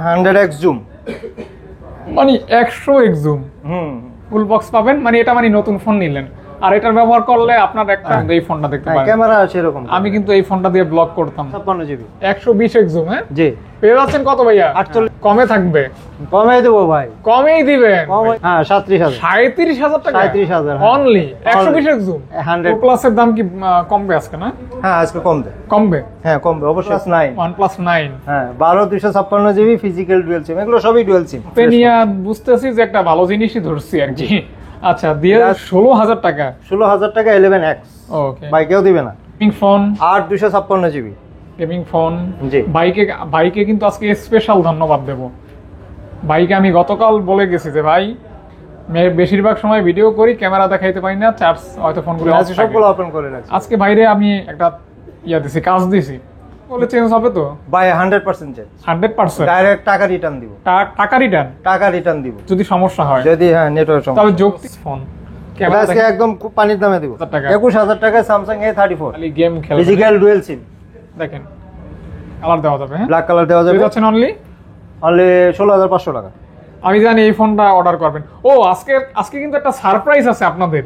100x zoom, মানে 100x zoom full box পাবেন, মানে এটা মানে নতুন ফোন নিলেন আর এটার ব্যবহার করলে আপনার একটা এই ফোনটা দেখতে পাবেন। ক্যামেরা আছে এরকম। আমি কিন্তু এই ফোনটা দিয়ে ব্লগ করতাম। 56 জিবি 120x জুম। হ্যাঁ জি, পেয়ে যাচ্ছেন কত ভাইয়া? 48 কমে থাকবে? কমে দেবো ভাই। কমেই দিবেন? হ্যাঁ 37,000। 37,000 টাকা 37,000 অনলি 120x জুম। 100 প্লাসের দাম কি কমবে আজকে? না হ্যাঁ আজকে কমবে। কমবে? হ্যাঁ কমবে অবশ্যই। OnePlus 9 হ্যাঁ 12 256 জিবি ফিজিক্যাল ডুয়াল সিম, এগুলো সবই ডুয়াল সিম। পেনিয়া বুঝতেছি যে একটা ভালো জিনিসই ধরছি আর কি। আচ্ছা দিয়ে 16,000 টাকা। 16,000 টাকা 11x। ওকে ভাই কেউ দিবে না। Gaming phone 8 256 GB gaming phone. জি। বাইকে কিন্তু আজকে স্পেশাল ধন্যবাদ দেব। বাইকে আমি গতকাল বলে গেছি যে ভাই বেশিরভাগ সময় ভিডিও করি, ক্যামেরা দেখাইতে পারি না, চার্জ হয়তো ফোনগুলো আজকে সবগুলো ওপেন করে রাখছি। আজকে বাইরে আমি একটা দিছি, কাজ দিছি, বলে চেঞ্জ হবে তো ভাই 100% চেঞ্জ। 100% ডাইরেক্ট টাকা রিটার্ন দিব। টাকা রিটার্ন? টাকা রিটার্ন দিব যদি সমস্যা হয়, যদি হ্যাঁ নেটওয়ার্ক সমস্যা। তবে যৌক্তিক ফোন ক্যামেরা আজকে একদম পানির দামে দিব। 21,000 টাকায় স্যামসাং A34 খালি গেম খেলবে। ফিজিক্যাল ডুয়াল সিম দেখেন কালার দেওয়া যাবে। হ্যাঁ ব্ল্যাক কালার দেওয়া যাবে। যাচ্ছেন অনলি 16,500 টাকা। আমি জানি এই ফোনটা অর্ডার করবেন। ও আজকে কিন্তু একটা সারপ্রাইজ আছে আপনাদের।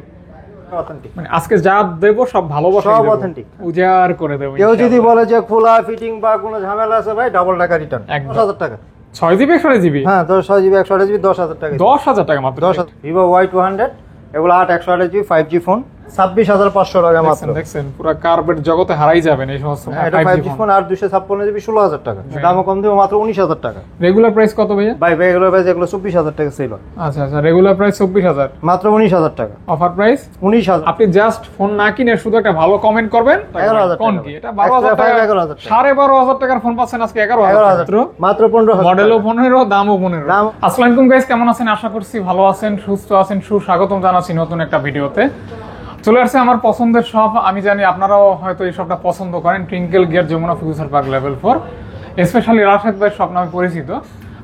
অথেন্টিক, মানে আজকে যা দেব সব ভালোবাসা সব দেব, অথেন্টিক উজাড় করে দেব। কেউ যদি বলে যে খোলা ফিটিং বা কোনো ঝামেলা আছে ভাই, ডাবল টাকা রিটার্ন। 10,000 টাকা 6GB 128GB। হ্যাঁ 6GB 128GB 10,000 টাকা। 10,000 টাকা মাত্র। 10,000 Vivo Y200 এগুলো 8 128GB 5G ফোন 26,500 টাকা মাত্র। দেখছেন পুরো কার্পেট জগতে হারাই যাবেন এই সমস্ত। এটা 5G ফোন 8 256GB 16,000 টাকা। দামও কম দেব মাত্র 19,000 টাকা। রেগুলার প্রাইস কত ভাইয়া? ভাই রেগুলার প্রাইস এগুলো 24,000 টাকা ছিল। আচ্ছা আচ্ছা রেগুলার প্রাইস 24,000, মাত্র 19,000 টাকা। Offer price 19,000। আপনি জাস্ট ফোন না কিনে শুধু একটা ভালো কমেন্ট করবেন। 11,000 কোন টাকা কি এটা 12,000 টাকা 12,500 টাকার ফোন পাচ্ছেন আজকে 11,000 মাত্র 15,000। মডেলও 15, দামও 15। আসসালামু আলাইকুম গাইস, কেমন আছেন? আশা করছি ভালো আছেন, সুস্থ আছেন। সুস্বাগতম জানাচ্ছি নতুন একটা ভিডিওতে। চলে আসছে আমার পছন্দের সব। আমি জানি আপনারাও হয়তো এই সবটা পছন্দ করেন। Twinkle gear Jamuna future park level 4, specially Rashed ভাই সব নামে পরিচিত।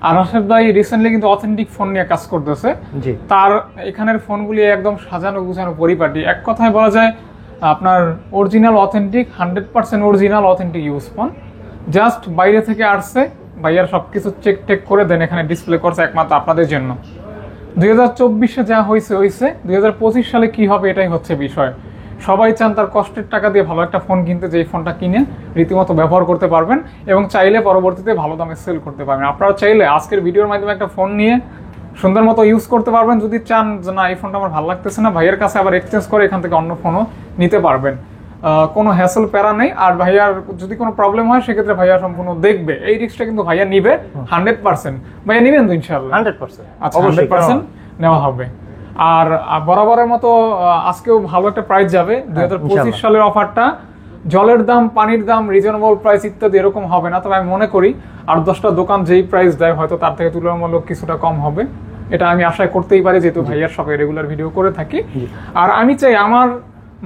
আর রাশেদ ভাই রিসেন্টলি কিন্তু অথেন্টিক ফোন নিয়ে কাজ করতেছে। জি। তার এখানের ফোনগুলি একদম সাজানো গুছানো পরিপাটি, এক কথায় বলা যায় আপনার original authentic, 100% original authentic use phone. Just বাইরে থেকে আসছে, ভাইয়ার সবকিছু চেক করে দেন এখানে ডিসপ্লে করছে একমাত্র আপনাদের জন্য। 2024-এ যা হয়েছে 2025 সালে কি হবে এটাই হচ্ছে বিষয়। সবাই চান তার কষ্টের টাকা দিয়ে ভালো একটা ফোন কিনতে, যে ফোনটা কিনে রীতিমতো ব্যবহার করতে পারবেন এবং চাইলে পরবর্তীতে ভালো দামে সেল করতে পারবেন। আপনারা চাইলে আজকের ভিডিওর মাধ্যমে একটা ফোন নিয়ে সুন্দর মতো ইউজ করতে পারবেন। যদি চান যে না এই ফোনটা আমার ভালো লাগতেছে না, ভাইয়ের কাছে আবার এক্সচেঞ্জ করে এখান থেকে অন্য ফোনও নিতে পারবেন। কোনো হ্যাসেল প্যারা নেই। আর ভাইয়ার যদি কোনো প্রবলেম হয় সেক্ষেত্রে ভাইয়া সম্পূর্ণ দেখবে। এই রিস্কটা কিন্তু ভাইয়া নিবে 100%। ভাইয়া নিবেন তো ইনশাআল্লাহ? 100%। আচ্ছা 100% নেওয়া হবে। আর বরাবরের মতো আজকেও ভালো একটা প্রাইস যাবে। 2025 সালের অফারটা জলের দাম, পানির দাম, রিজনেবল প্রাইস ইত্যাদি এরকম হবে না। তবে আমি মনে করি আর 10টা দোকান যেই প্রাইস দেয় হয়তো তার থেকে তুলনামূলক কিছুটা কম হবে। এটা আমি আশা করতেই পারি, যেহেতু ভাইয়ার শপে রেগুলার ভিডিও করে থাকি। আর আমি চাই আমার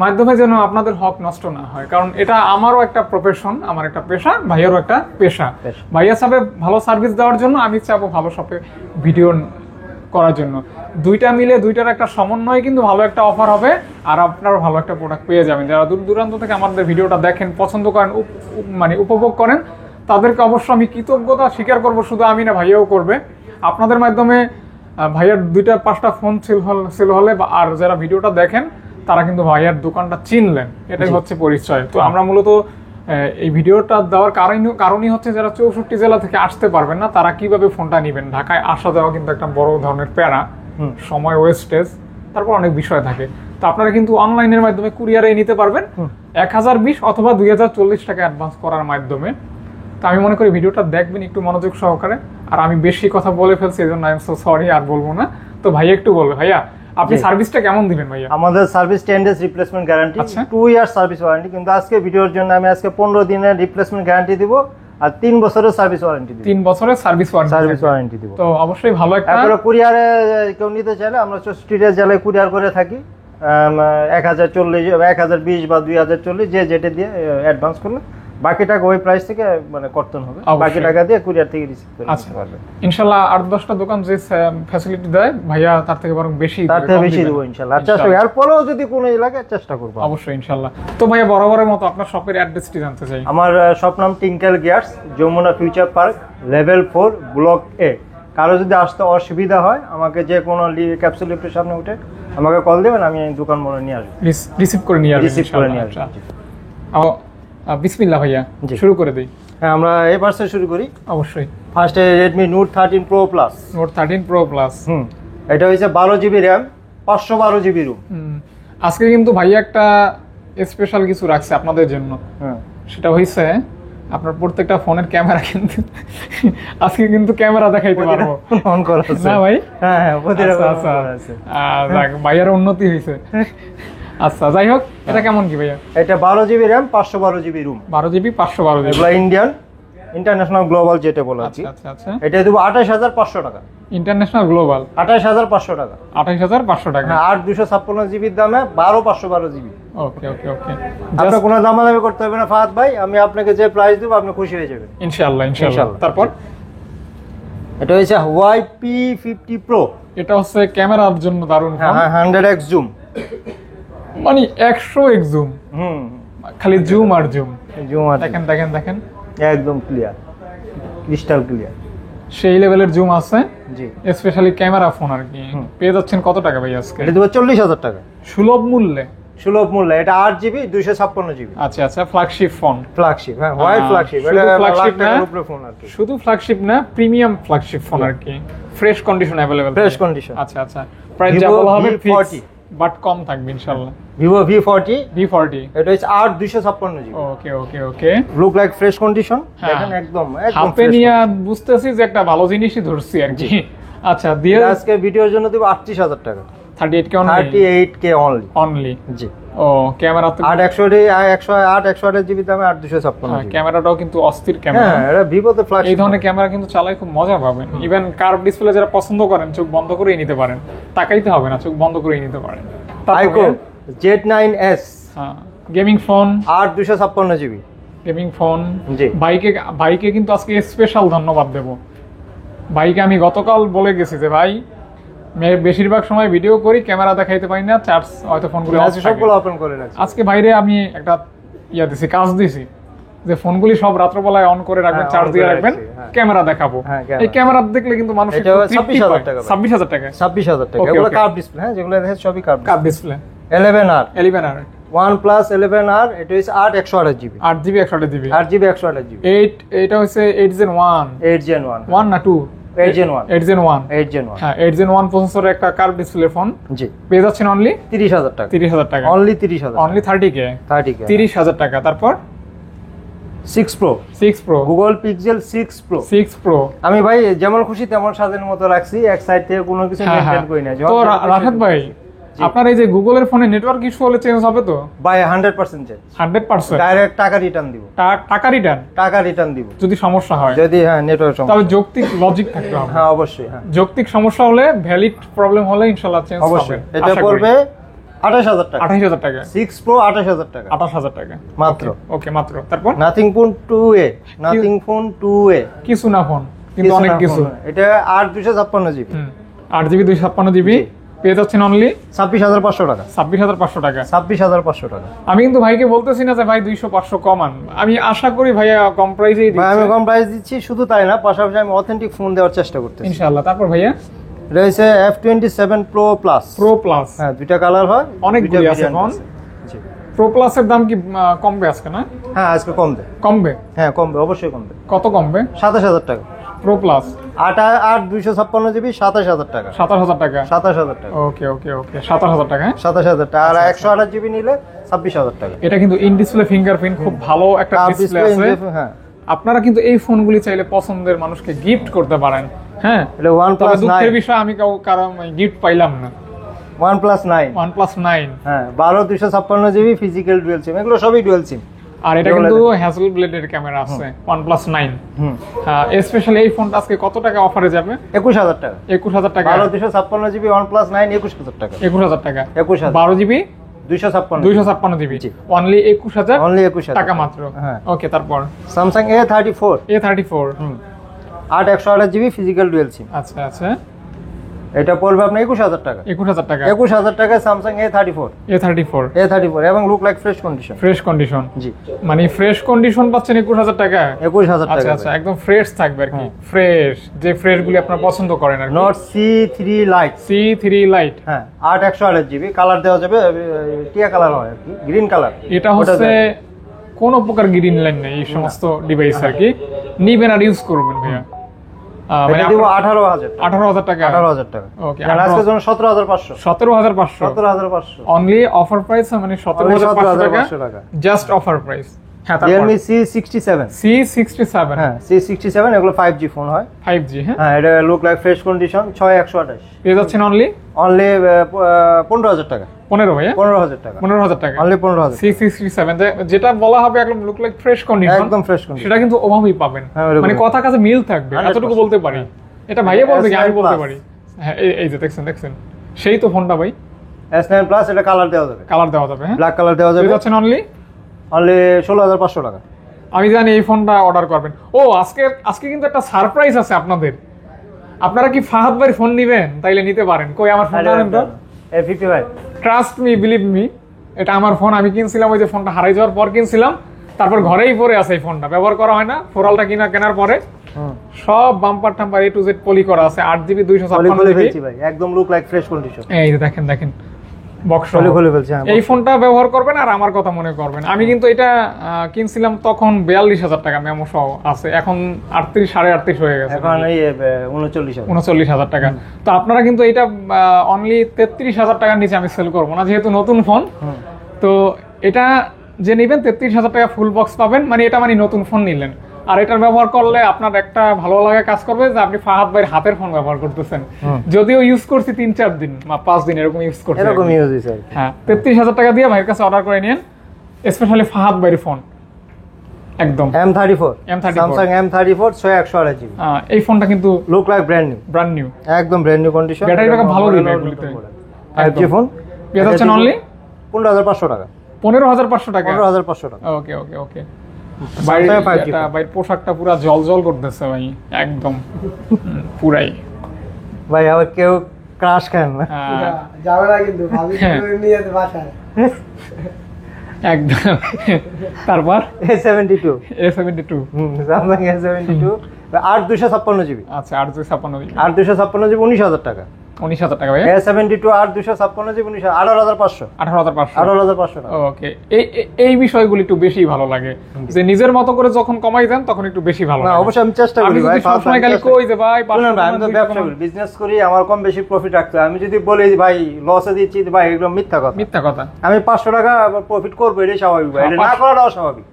মাধ্যমে যেন আপনাদের হক নষ্ট না হয়, কারণ এটা আমারও একটা প্রফেশন, আমার একটা পেশা, ভাইয়ারও একটা পেশা। ভাইয়া চাবে ভালো সার্ভিস দেওয়ার জন্য, আমি চাবো ভালো শপে ভিডিও করার জন্য। দুইটা মিলে দুইটার একটা সমন্বয় কিন্তু ভালো একটা অফার হবে আর আপনারা ভালো একটা প্রোডাক্ট পেয়ে যাবেন। যারা দূর দূরান্ত থেকে আমাদের ভিডিওটা দেখেন, পছন্দ করেন, মানে উপভোগ করেন, তাদেরকে অবশ্য আমি কৃতজ্ঞতা স্বীকার করব। শুধু আমি না, ভাইয়াও করবে। আপনাদের মাধ্যমে ভাইয়ার 2-5টা ফোন সেল হলে আর যারা ভিডিওটা দেখেন তারা কিন্তু ভাইয়ার দোকানটা চিনলেন, এটাই হচ্ছে পরিচয়। তো আমরা মূলত এই ভিডিওটা দেওয়ার কারণই হচ্ছে যারা 64 জেলা থেকে আসতে পারবেন না তারা কিভাবে ফোনটা নেবেন। ঢাকায় আসা দেওয়া কিন্তু একটা বড় ধরনের প্যারা, সময় ওয়েস্টেজ, তারপর অনেক বিষয় থাকে। তো আপনারা কিন্তু অনলাইনের মাধ্যমে কুরিয়ারে নিতে পারবেন 1020 অথবা 2040 টাকা অ্যাডভান্স করার মাধ্যমে। তো আমি মনে করি ভিডিওটা দেখবেন একটু মনোযোগ সহকারে। আর আমি বেশি কথা বলে ফেলছি, এই জন্য আই এম সো সরি, আর বলবো না। তো ভাইয়া একটু বলবে, ভাইয়া আপনি সার্ভিসটা কেমন দিবেন? ভাইয়া আমাদের service 10 days replacement guarantee, 2 year service warranty. কিন্তু আজকে ভিডিওর জন্য আমি আজকে 15 দিনের রিপ্লেসমেন্ট গ্যারান্টি দিব আর 3 বছরের সার্ভিস ওয়ারেন্টি দিব। 3 বছরের সার্ভিস ওয়ারেন্টি দিব। তো অবশ্যই ভালো একটা। তারপরে কুরিয়ারে কেউ নিতে চাইলে আমরা 64 জেলায় কুরিয়ার করে থাকি। 1040, 1020 বা 2040 যে যেটা দিয়ে অ্যাডভান্স করলে বাকি টাকা ওই প্রাইস থেকে মানে করতে হবে, বাকি টাকা দিয়ে কুরিয়ার থেকে রিসিভ করে নিতে পারবে ইনশাআল্লাহ। 8-10টা দোকান যে ফ্যাসিলিটি দেয় ভাইয়া তার থেকে বরং বেশি দেব ইনশাআল্লাহ। চেষ্টা করব, এরপরেও যদি কোনো লাগে চেষ্টা করব অবশ্যই ইনশাআল্লাহ। তো ভাইয়া বরাবরের মতো আপনার শপের অ্যাড্রেসটি জানতে চাই। আমার শপ নাম Tinkle gears, Jamuna future park, level 4, block A. কারো যদি আসতে অসুবিধা হয় আমাকে যে কোনো ক্যাপসুল লিফটের সামনে উঠে আমাকে কল দেবেন, আমি দোকান মোড়ে নিয়ে আসবো, রিসিভ করে নিয়ে আসবেন ইনশাআল্লাহ। বিসমিল্লাহ ভাইয়া, শুরু করে দেই। হ্যাঁ, আমরা এই পাশে শুরু করি। অবশ্যই। ফার্স্টে Redmi Note 13 Pro Plus। Note 13 Pro Plus। এটা হচ্ছে 12 জিবি র্যাম, 512 জিবি রুম। আজকে কিন্তু ভাইয়া একটা স্পেশাল কিছু রাখছে আপনাদের জন্য। সেটা হইছে আপনার প্রত্যেকটা ফোনের ক্যামেরা কিন্তু আজকে কিন্তু ক্যামেরা দেখাইতে পারবো অন করা আছে না ভাই? হ্যাঁ হ্যাঁ, আচ্ছা আছে। ভাইয়ার উন্নতি হইছে। আচ্ছা যাই হোক, এটা কেমন কি ভাইয়া? এটা 12 GB RAM, 512 GB ROM. 12 GB 512 GB. এগুলা ইন্টারন্যাশনাল গ্লোবাল যেটা বলা আছে। আচ্ছা আচ্ছা। এটা দেব 28500 টাকা। ইন্টারন্যাশনাল গ্লোবাল 28500 টাকা। 28500 টাকা। হ্যাঁ, 8256 জিবির দামে 12512 জিবি। ওকে ওকে ওকে। আপনার কোনো দামাদামি করতে হবে না ফাহাদ ভাই, আমি আপনাকে যে প্রাইস দেব আপনি খুশি হয়ে যাবেন ইনশাআল্লাহ ইনশাআল্লাহ। তারপর এটা হচ্ছে YP50 Pro। এটা হচ্ছে ক্যামেরার জন্য দারুণ ফোন। হ্যাঁ, 100x জুম, মানে 100x জুম। খালি জুম আর জুম। দেখেন দেখেন দেখেন, একদম ক্লিয়ার, ক্রিস্টাল ক্লিয়ার, সেই লেভেলের জুম আছে। জি, স্পেশালি ক্যামেরা ফোন আর কি। পেয়ে যাচ্ছেন কত টাকা ভাই আজকে? এটা দেব 40000 টাকা সুলভ মূল্যে। সুলভ মূল্যে। এটা 8 জিবি 256 জিবি। আচ্ছা আচ্ছা, ফ্ল্যাগশিপ ফোন। ফ্ল্যাগশিপ, হ্যাঁ, হোয়াইট ফ্ল্যাগশিপ। এটা ফ্ল্যাগশিপ না, উপরে ফোন আর কি। শুধু ফ্ল্যাগশিপ না, প্রিমিয়াম ফ্ল্যাগশিপ ফোন আর কি। Fresh condition available. Fresh condition. আচ্ছা আচ্ছা। প্রাইস যা বলা হবে ফিক্স, বাট কম থাকবে ইনশাআল্লাহ। Vivo V40। এটা হচ্ছে 8256 GB. Okay okay okay. Look like fresh condition. দেখেন একদম হাতে নিয়ে বুঝতেছি যে একটা ভালো জিনিসই ধরছি আর কি। আচ্ছা, দিয়ে আজকে ভিডিওর জন্য দেব 38000 টাকা। 38K only. 38K only. জি। ও, ক্যামেরা তো 128 জিবি দামে 8256 জিবি। ক্যামেরাটাও কিন্তু অস্থির ক্যামেরা। হ্যাঁ, এটা ভিভোতে ফ্ল্যাগশিপ। এই ধরনের ক্যামেরা কিন্তু চালায় খুব মজা পাবেন। ইভেন কার্ভ ডিসপ্লে যারা পছন্দ করেন, চোখ বন্ধ করেই নিতে পারেন, তাকাইতে হবে না, চোখ বন্ধ করেই নিতে পারেন। আইকো Z9s, হ্যাঁ, gaming phone, 8256 GB gaming phone. জি। বাইকে কিন্তু আজকে স্পেশাল ধন্যবাদ দেব। বাইকে আমি গতকাল বলে গেছি যে ভাই, বেশিরভাগ সময় ভিডিও করি, ক্যামেরা দেখাইতে পারি না, চার্জ হয়তো ফোনগুলো সবগুলো ওপেন করে রাখছি। আজকে বাইরে আমি একটা কাজ দিছি যে ফোনগুলি সব রাত্রবেলায় অন করে রাখবেন, চার্জ দিয়ে রাখবেন, ক্যামেরা দেখাবো। এই ক্যামেরা দেখলে কিন্তু মানুষ 26000 টাকা। 26000 টাকা। 26000 টাকা। এগুলো কার্ভ ডিসপ্লে, হ্যাঁ, যেগুলো দেখেন সবই curve display. 11R। 11R OnePlus 11R। এটা হচ্ছে 8 GB. 8 GB 128 GB. 8 GB 128 GB. এটা হচ্ছে 8 Gen 1। 8 Gen 1। 1 না 2? 8 Gen 1। 8 Gen 1। 8 Gen 1। হ্যাঁ, 8 Gen 1 প্রসেসরের একটা কার্ভ ডিসপ্লে ফোন। জি। পেয়ে যাচ্ছেন অনলি 30000 টাকা। 30000 টাকা। অনলি 30000। Only 30K। 30000 টাকা। তারপর 6 Pro। Google Pixel 6 Pro। আমি ভাই যেমন খুশি তেমন সাজানোর মতো রাখছি, এক সাইড থেকে কোনো কিছু মেইনটেইন করি না। তো রাহাত ভাই, আপনার এই যে গুগলের ফোনে নেটওয়ার্ক ইস্যু হলে চেঞ্জ হবে তো? ভাই 100% চেঞ্জ। 100%? ডাইরেক্ট টাকা রিটার্ন দিব। টাকা রিটার্ন দিব যদি সমস্যা হয়। যদি নেটওয়ার্ক সমস্যা, তবে যৌক্তিক লজিক থাকতে হবে। হ্যাঁ, অবশ্যই। হ্যাঁ, যৌক্তিক সমস্যা হলে, ভ্যালিড প্রবলেম হলে ইনশাআল্লাহ চেঞ্জ হবে। এটা পড়বে 28000 টাকা। 28000 টাকা। 6 Pro 28000 টাকা। 28000 টাকা মাত্র। ওকে, মাত্র। তারপর nothing phone 2A। Nothing phone 2A কিছু না ফোন, কিন্তু অনেক কিছু। এটা 8256 জিবি। 8 জিবি 256 জিবি পেয়ে যাচ্ছেন অনলি 26500 টাকা। 26500 টাকা। 26500 টাকা। আমি কিন্তু ভাইকে বলতেছি না যে ভাই 200-500 কমান। আমি আশা করি ভাইয়া কম প্রাইসেই দিচ্ছি। আমি কম প্রাইস দিচ্ছি, শুধু তাই না, পাশাপাশি আমি অথেন্টিক ফোন দেওয়ার চেষ্টা করতেছি ইনশাআল্লাহ। তারপর ভাইয়া রয়েছে F27 Pro Plus। হ্যাঁ, দুইটা কালার হয়, অনেকগুলি আছে ফোন। জি। Pro Plus এর দাম কি কমবে আজকে না? হ্যাঁ, আজকে কমবে। হ্যাঁ, কমবে, অবশ্যই কমবে। কত কমবে? 27000 টাকা। Pro Plus 256 জিবি 27000 টাকা। 27000 টাকা। 27000 টাকা। ওকে ওকে ওকে, 27000 টাকা। 27000 টাকা। আর 128 জিবি নিলে 26000 টাকা। এটা কিন্তু ইন ডিসপ্লে ফিঙ্গারপ্রিন্ট, খুব ভালো একটা ডিসপ্লে আছে। হ্যাঁ, আপনারা কিন্তু এই ফোনগুলি চাইলে পছন্দের মানুষকে গিফট করতে পারেন। হ্যাঁ, এটা OnePlus 9। দুঃখের বিষয়, আমি কারণ গিফট পাইলাম না। OnePlus 9। হ্যাঁ, 12 256 জিবি ফিজিক্যাল ডুয়াল সিম, এগুলো সবই ডুয়াল সিম। আর এটা কিন্তু হ্যাসেল ব্লেডের ক্যামেরা আছে OnePlus 9। হ্যাঁ, স্পেশালি এই ফোনটা আজকে কত টাকা অফারে যাবে? 21000 টাকা। 21000 টাকা। 12 256 জিবি OnePlus 9 21000 টাকা। 21000 টাকা। 21000। 12 জিবি 256 জিবি অনলি 21000 অনলি 21000 টাকা মাত্র। হ্যাঁ ওকে, তারপর Samsung A34 A34 8 128 GB physical dual SIM. আচ্ছা আচ্ছা, এটা পড়বে আপনার 21000 টাকা। 21000 টাকা 21000 টাকায় স্যামসাং A34 A34 এবং look like fresh condition. Fresh condition, জি মানে ফ্রেশ কন্ডিশন পাচ্ছেন 21000 টাকা। 21000 আচ্ছা টাকা। আচ্ছা, একদম ফ্রেশ থাকবে আর কি, ফ্রেশ যে ফ্রেশ গুলি আপনারা পছন্দ করেন আর কি। Not C3 light. C3 light, হ্যাঁ 8 128 জিবি, কালার দেওয়া যাবে টিয়া কালার হয় আর কি, গ্রিন কালার। এটা হচ্ছে কোন প্রকার গ্রিন লাইন নেই এই সমস্ত ডিভাইস আর কি, নিবেন আর ইউজ করবেন ভাইয়া। মানে এটা দিব 18000 18,000 টাকা। 18000 টাকা। ওকে, আজকের জন্য 17500। 17,500 17500 অনলি অফার প্রাইস, মানে 17,500 টাকা জাস্ট অফার প্রাইস। হ্যাঁ, তারপর Realme C67। C67 হ্যাঁ C67 এগুলো 5G ফোন হয়। 5G। হ্যাঁ, হ্যাঁ এটা লুক লাইক ফ্রেশ কন্ডিশন 6128। পেয়ে যাচ্ছেন অনলি অনলি 15000 টাকা। 15 ভাইয়া, 15000 টাকা। 15,000 টাকা অনলি 15000। C67 যেটা বলা হবে একদম লুক লাইক ফ্রেশ কন্ডিশন, একদম ফ্রেশ কন্ডিশন। সেটা কিন্তু ওভাবেই পাবেন, হ্যাঁ, ওরকমই। মানে কথা কাছে মিল থাকবে, 100% এতটুকু বলতে পারি। এটা ভাইয়া বলবে কি আমি S9 বলতে Plus। পারি? হ্যাঁ, এই যে দেখছেন সেই তো ফোনটা ভাই, S9 প্লাস, এটা কালার দেওয়া যাবে, কালার দেওয়া যাবে। হ্যাঁ, ব্ল্যাক কালার দেওয়া যাবে। পেয়ে যাচ্ছেন অনলি 16500 টাকা। আমি জানি এই ফোনটা অর্ডার করবেন। ও আজকে কিন্তু একটা সারপ্রাইজ আছে আপনাদের। আপনারা কি ফাহাদ ভাইয়ের ফোন নেবেন? তাইলে নিতে পারেন। কই আমার ফোনটা আনেন তো। A55। Trust me, believe me, এটা আমার ফোন। আমি কিনছিলাম ওই যে ফোনটা হারাই যাওয়ার পর কিনছিলাম, তারপর ঘরেই পড়ে আছে এই ফোনটা, ব্যবহার করা হয় না। ফোরালটা কেনার পরে সব বাম্পার টাম্পার A to Z পলি করা আছে, 8GB 256 জিবি ভাই একদম লুক লাইক ফ্রেশ কন্ডিশন। এই যে দেখেন বক্স খুলে ফেলছি। এই ফোনটা ব্যবহার করবেন আর আমার কথা মনে করবেন। আমি কিন্তু এটা কিনছিলাম তখন 42000 টাকা মেমো সহ আছে, এখন 38 38.5 হয়ে গেছে, এখন এই 39,000 টাকা। তো আপনারা কিন্তু এটা অনলি 33,000 টাকার নিচে আমি সেল করবো না, যেহেতু নতুন ফোন। তো এটা যে নেবেন 33,000 টাকা ফুল বক্স পাবেন, মানে এটা মানে নতুন ফোন নিলেন। আর এটার ব্যবহার করলে আপনার একটা ভালো লাগা কাজ করবে যে আপনি ফাহাদ ভাইয়ের হাতের ফোন ব্যবহার করতেছেন। যদিও ইউজ করছি 3-4 দিন বা 5 দিন এরকম ইউজ করছি, এরকম ইউজ হইছে। হ্যাঁ, 33,000 টাকা দিয়ে ভাইয়ের কাছে অর্ডার করে নিন, স্পেশালি ফাহাদ ভাইয়ের ফোন একদম। M34 Samsung M34 6128 GB. এই ফোনটা কিন্তু লুক লাইক ব্র্যান্ড নিউ, একদম brand new condition. Battery backup ভালো দিবে এগুলিতে। 5G ফোন পেয়ে যাচ্ছেন অনলি 15500 টাকা। 15,500 টাকা। 15500 টাকা। ওকে। ভাই পোশাকটা পুরা জল করতেছে ভাই, একদম পুরাই। ভাই আবার কেউ ক্রাশ খান না, যাবে না কিন্তু ভাবি নিয়ে যেতে বাসায় একদম। তারপর A72 Samsung A72 8256 জিবি। আচ্ছা, 8256 জিবি। 8256 জিবি 19000 টাকা। 19,000 টাকা ভাই। A72 8256 GB 18500। 18,500 টাকা। ওকে, এই বিষয়গুলো একটু বেশি ভালো লাগে, যে নিজের মতো করে যখন কমাই দেন তখন একটু বেশি ভালো না লাগে। অবশ্যই আমি চেষ্টা করি ভাই, সব সময় খালি কই যে ভাই শুনুন ভাই, আমি তো ব্যবসা করি, বিজনেস করি, আমার কম বেশি প্রফিট রাখতে হয়। আমি যদি বলি ভাই লসে দিচ্ছি, ভাই এগুলো মিথ্যা কথা। আমি 500 টাকা প্রফিট করবো, এটাই স্বাভাবিক ভাই, এটা না করাটাও স্বাভাবিক।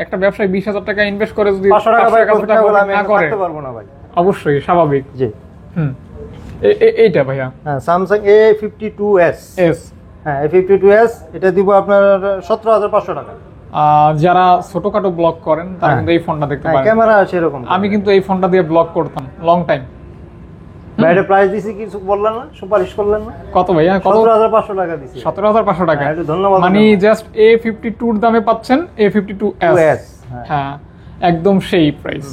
একটা ব্যবসায় 20,000 টাকা ইনভেস্ট করে যদি 500 টাকা ভাই প্রফিট আমি না করে, করতে পারবো না ভাই। অবশ্যই স্বাভাবিক। জি এইটা ভাইয়া হ্যাঁ Samsung A52s। হ্যাঁ A52s এটা দিব আপনার 17500 টাকা। যারা ছোটখাটো ব্লগ করেন তারা কিন্তু এই ফোনটা দেখতে পারেন, ক্যামেরা আছে এরকম। আমি কিন্তু এই ফোনটা দিয়ে ব্লগ করতাম লং টাইম। ভাই এটা প্রাইস দিছি, কিছু বললেন না, সুপারিশ করলেন না? কত ভাইয়া? 17500 টাকা দিছি। 17,500 টাকা। ধন্যবাদ। মানে জাস্ট A52 এর দামে পাচ্ছেন A52s। হ্যাঁ, একদম সেই প্রাইস।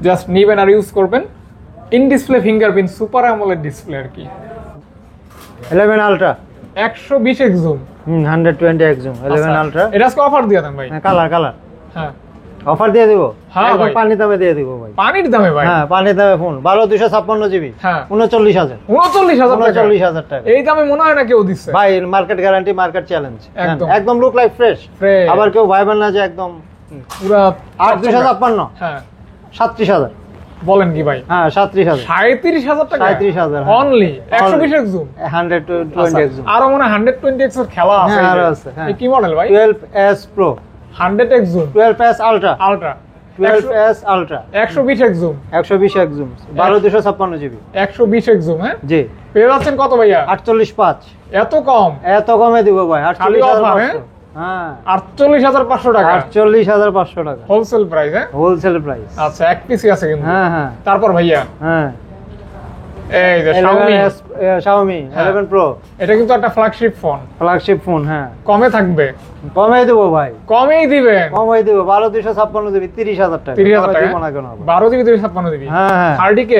জাস্ট নিবেন আর ইউজ করবেন। In display fingerprint super AMOLED display আর কি। 11 ultra 120x zoom, 120x zoom 11 ultra. এটা আজকে অফার দিয়ে দেন ভাই। কালার হ্যাঁ, অফার দিয়ে দিব। হ্যাঁ ভাই, পানির দামে দিয়ে দিব ভাই। পানির দামে ভাই? হ্যাঁ পানির দামে ফোন 12256 জিবি। হ্যাঁ 39000। 39000 টাকা। এই দামে মনে হয় না কেউ দিচ্ছে ভাই, মার্কেট গ্যারান্টি, মার্কেট চ্যালেঞ্জ, একদম লুক লাইক ফ্রেশ। আবার কেউ ভাইবেন না যে একদম পুরা 8256। হ্যাঁ 37000। বলেন কি ভাই? হ্যাঁ 37000। 37000 টাকা। 37000 only 120x zoom, 120x zoom. আর মনে 120x এর খেলা আছে। হ্যাঁ আরো আছে। এই কি মডেল ভাই? 12s Pro 100x zoom, 12s Ultra 12s Ultra 120x zoom, 120x zoom 12256 GB. 120x zoom. হ্যাঁ জি। পেয়ে যাচ্ছেন কত ভাইয়া? 485। এত কম? এত কমে দিব ভাই, 48500। হ্যাঁ 48500 টাকা। 48500 টাকা হোলসেল প্রাইস। হ্যাঁ হোলসেল প্রাইস। আচ্ছা, এক পিসি আছে কিন্তু। হ্যাঁ। তারপর ভাইয়া হ্যাঁ এই যে Xiaomi 11s Xiaomi হ্যাঁ। 11 Pro এটা কিন্তু একটা ফ্ল্যাগশিপ ফোন, ফ্ল্যাগশিপ ফোন। হ্যাঁ, কমে থাকবে, কমাই দেবো ভাই, কমেই দিবেন। কমাই দেবো। 12,256 দিবি, 30,000 টাকা। 30,000 টাকা দিব না কেন আবার? 12 জিবি 256 জিবি হ্যাঁ, হ্যাঁ। 30k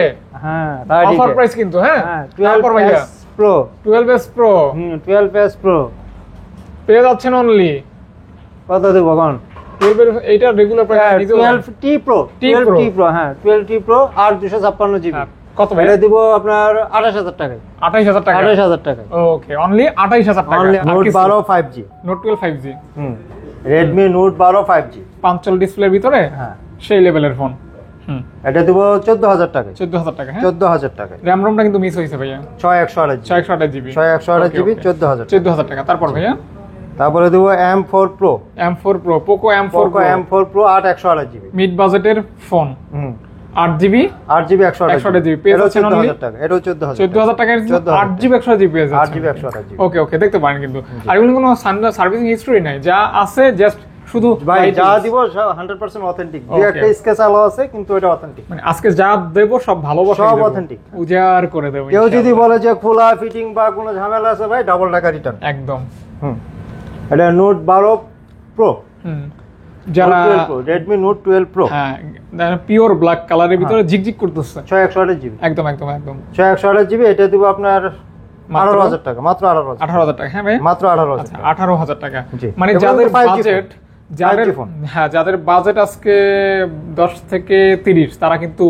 হ্যাঁ, তাই ঠিক অফার আছে। প্রাইস কিন্তু, হ্যাঁ হ্যাঁ, তারপর ভাইয়া 12s Pro 12s Pro 12s Pro পেয়ে যাচ্ছেন অনলি কত দেব কোন? 12 এইটা regular price 12T Pro, T Pro। 12T Pro, হ্যাঁ 12T Pro আর 256 জিবি। কত ভাই? এটা দিব আপনার 28,000 টাকায়। 28000 টাকা 28,000 টাকায়। ওকে, অনলি 28000 টাকা। Only আর Note কিছু? 12 5G। Note 12 5G Redmi Note 12 5G। 5 ডিসপ্লের ভিতরে হ্যাঁ, সেই লেভেলের ফোন। এটা দিব 14,000 টাকায়। 14000 টাকা। হ্যাঁ 14,000 টাকায়। র‍্যাম রমটা কিন্তু মিস হইছে ভাইয়া। 6128 জিবি। 6128 GB 6128 GB 14,000। 14000 টাকা। তারপর ভাইয়া তারপরে দিব M4 Pro। M4 Pro, Poco M4 Poco Pro M4 Pro 8128 GB. Mid বাজেটের ফোন, 8 জিবি 8 জিবি 128 জিবি। পেয়ে যাচ্ছেন only 14,000 টাকা। এটাও 14,000। 14000 টাকার 8 জিবি 128 জিবি পেয়ে 8 যাচ্ছেন। GB 128 GB. ওকে ওকে, দেখতে পারেন কিন্তু। আর এগুলো কোনো সার্ভিসিং হিস্টরি নাই, যা আছে জাস্ট শুধু ভাই যা details। দিব 100% অথেন্টিক। দুই Okay. একটা স্কেচ আলো আছে কিন্তু এটা অথেন্টিক। মানে আজকে যা দেব সব ভালোবাসা সব দেব, authentic। উজাড় করে দেব। কেউ যদি ইনশাআল্লাহ। বলে যে খোলা ফিটিং বা কোনো ঝামেলা আছে ভাই, ডাবল টাকা রিটার্ন। একদম। এটা নোট 12 প্রো, যারা রেডমি নোট 12 প্রো। হ্যাঁ পিওর ব্ল্যাক কালারের ভিতরে ঝিকঝিক করতেছে, 6128 জিবি। একদম একদম একদম 6128 জিবি। এটা দিব আপনার মাত্র 18,000 টাকা, মাত্র 18,000। 18,000 টাকা। হ্যাঁ ভাই, মাত্র 18,000 আচ্ছা টাকা। 18,000 টাকা। জি। মানে এবং যাদের 5G বাজেট, যাদের 5G ফোন। হ্যাঁ যাদের বাজেট আজকে 10 থেকে 30, তারা কিন্তু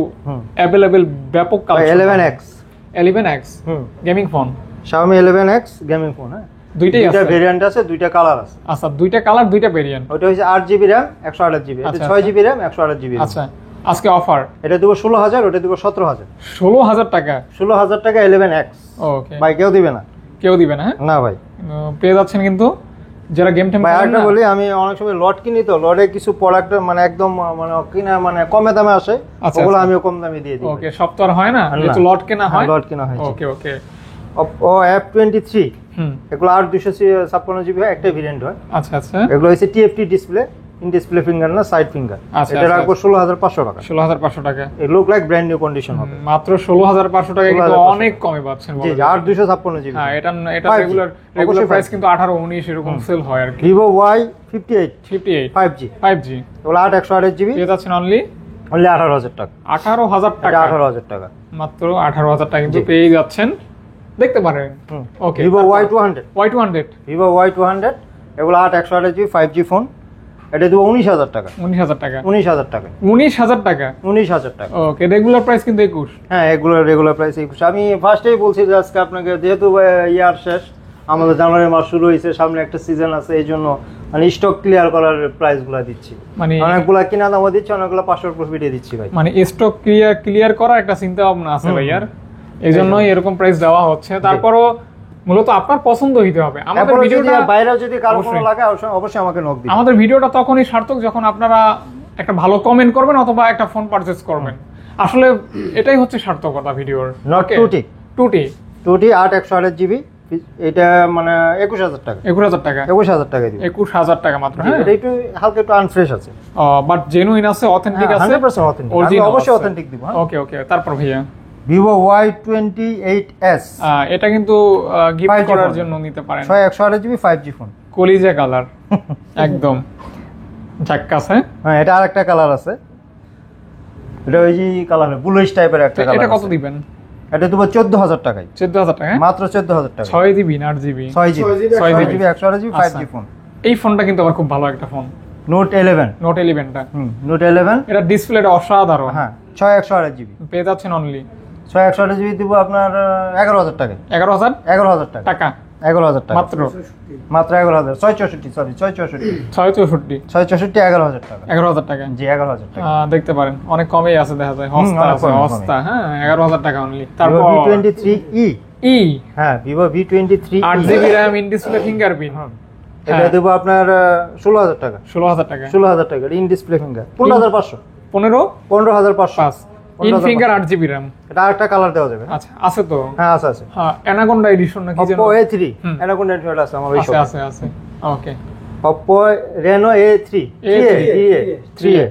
অ্যাভেলেবেল ব্যাপক collection. 11X 11X gaming phone, Xiaomi 11X gaming phone. হ্যাঁ, দুইটাই দুইটা আছে। ভেরিয়েন্ট আছে, দুইটা কালার আছে। আচ্ছা, দুইটা কালার, দুইটা ভেরিয়েন্ট। ওটা হচ্ছে 8 জিবি RAM 128 জিবি। এটা আচ্ছা, 6 জিবি RAM 128 জিবি। আচ্ছা, আজকে অফার এটা দেবো 16,000, ওটা দেবো 17,000। 16,000 টাকা। 16,000 টাকা 11X। ওকে, ভাই কেউ দিবে না। কেউ দিবে না। হ্যাঁ না ভাই। পেয়ে যাচ্ছেন কিন্তু যারা গেম টেম ভাই আরেকটা বলি, আমি অনেক সময় লট কিনি, তো লটে কিছু প্রোডাক্ট মানে একদম মানে কিনা মানে কমে দামে আসে, আচ্ছা, ওগুলো আচ্ছা। আমিও কম দামে দিয়ে দিই। ওকে, সব তো আর হয় না, না। যেহেতু লট কেনা হয়। লট কেনা হয়। ওকে ওকে। Oppo F23 এগুলো 8 256 জিবি হয়, একটা ভেরিয়েন্ট হয়। আচ্ছা আচ্ছা, এগুলো হচ্ছে TFT display, in display finger না, সাইড ফিঙ্গার। আচ্ছা, এটা আচ্ছা, রাখবো 16,500 টাকা। 16,500 টাকা। এগুলো লাইক ব্র্যান্ড নিউ কন্ডিশন হবে। মাত্র 16,500 টাকা, কিন্তু 16,500 অনেক কমে পাচ্ছেন। জি, 8 256 জিবি। হ্যাঁ, এটা 5G রেগুলার অবশ্যই প্রাইস 5G কিন্তু 18 19 এরকম সেল হয় আর কি। Vivo Y58 58 5G 5G এগুলো 8 128 জিবি। পেয়ে যাচ্ছেন অনলি 18,000 টাকা। 18,000 এটা টাকা। 18,000 টাকা। মাত্র 18,000 টাকা কিন্তু জি। পেয়ে যাচ্ছেন, দেখতে পারেন। ওকে, Vivo Y200 Y200 Vivo Y200 এগুলো 8 128 জিবি 5G ফোন। এটা দেবো 19,000 টাকা। 19,000 টাকা। 19,000 টাকা। 19,000 টাকা। 19,000 টাকা। ওকে, রেগুলার প্রাইস কিন্তু 21। হ্যাঁ, এগুলো রেগুলার প্রাইস 21। আমি ফার্স্টেই বলছি যে আজকে আপনাকে, যেহেতু ইয়ার শেষ, আমাদের জানুয়ারি মাস শুরু হয়েছে, সামনে একটা সিজন আছে, এই জন্য মানে স্টক ক্লিয়ার করার প্রাইসগুলো দিচ্ছি। মানে অনেকগুলা কিনা দামও দিচ্ছি, অনেকগুলো 500 প্রফিটে দিচ্ছি ভাই। মানে স্টক ক্লিয়ার করার একটা চিন্তা ভাবনা আছে ভাইয়ার, এই জন্যই এরকম প্রাইস দেওয়া হচ্ছে। তারপরও মূলত আপনার পছন্দ হইতে হবে। আমাদের তারপরে যদি ভিডিওটা বাইরেও যদি কারো কোনো অবশ্যই। লাগে, অবশ্যই আমাকে নক দিন। আমাদের ভিডিওটা তখনই সার্থক যখন আপনারা একটা ভালো কমেন্ট করবেন অথবা একটা ফোন পারচেজ করবেন। আসলে এটাই হচ্ছে সার্থকতা ভিডিওর। Not 2T 2T 8 128 জিবি, এটা মানে 21,000 টাকা। 21,000 টাকা। 21,000 টাকা দিই। 21,000 টাকা মাত্র। হ্যাঁ, এটা একটু হালকা একটু আনফ্রেশ আছে, বাট জেনুইন আছে, অথেন্টিক হ্যাঁ, আছে, 100% authentic। আমি original অবশ্যই আছে। অথেন্টিক দিব। হ্যাঁ, ওকে ওকে। তারপর ভাইয়া Vivo Y28s এটা কিন্তু গিফট 5G করার ফোন। জন্য নিতে পারেন। 128 জিবি 5G ফোন। কলিজা কালার, একদম ঝাক্কাস। হ্যাঁ, হ্যাঁ, এটা আরেকটা কালার আছে, এটা ওই যে কালার ব্লুইশ টাইপের একটা কালার। এটা কত দিবেন? এটা দেবো 14,000 টাকায়। 14,000 টাকা। মাত্র 14,000 টাকা। 6 জিবি না 8 GB? 6 GB 6 GB 128 GB 5G আচ্ছা। ফোন। এই ফোনটা কিন্তু আমার খুব ভালো একটা ফোন, নোট 11। নোট 11টা। নোট 11 এটা ডিসপ্লেটা অসাধারণ। হ্যাঁ, 6 128 জিবি। পেয়ে যাচ্ছেন অনলি 6 128 জিবি দিব আপনার 11,000 টাকায়। 11,000 11,000 টাকা। টাকা 11,000 টাকা মাত্র। মাত্র 11,000। 664 সরি 664 664 664 11,000 টাকা। 11,000 টাকা। জি, 11,000 টাকা। দেখতে পারেন অনেক কমেই আছে, দেখা যায় হস্তা অনেক আছে, কমে, হস্তা। হ্যাঁ, 11,000 টাকা অনলি। তারপর Vivo V23e। ই হ্যাঁ, Vivo V23e 8 GB RAM, in display fingerprint. এটা দেবো আপনার 16,000 টাকা। 16,000 টাকা। 16,000 টাকা in display finger. 15,500। 15,500 in 15,500। Finger 8 GB RAM। এটা আরেকটা কালার দেওয়া যাবে। আচ্ছা, আছে তো? হ্যাঁ, আছে আছে। হ্যাঁ, অ্যানাকোন্ডা এডিশন নাকি যেন? Oppo A3 হুম। এরকম নেটওয়ার্ক আছে আমার ওই আছে শপে। আছে আছে। ওকে। Oppo Reno A3 A3 3A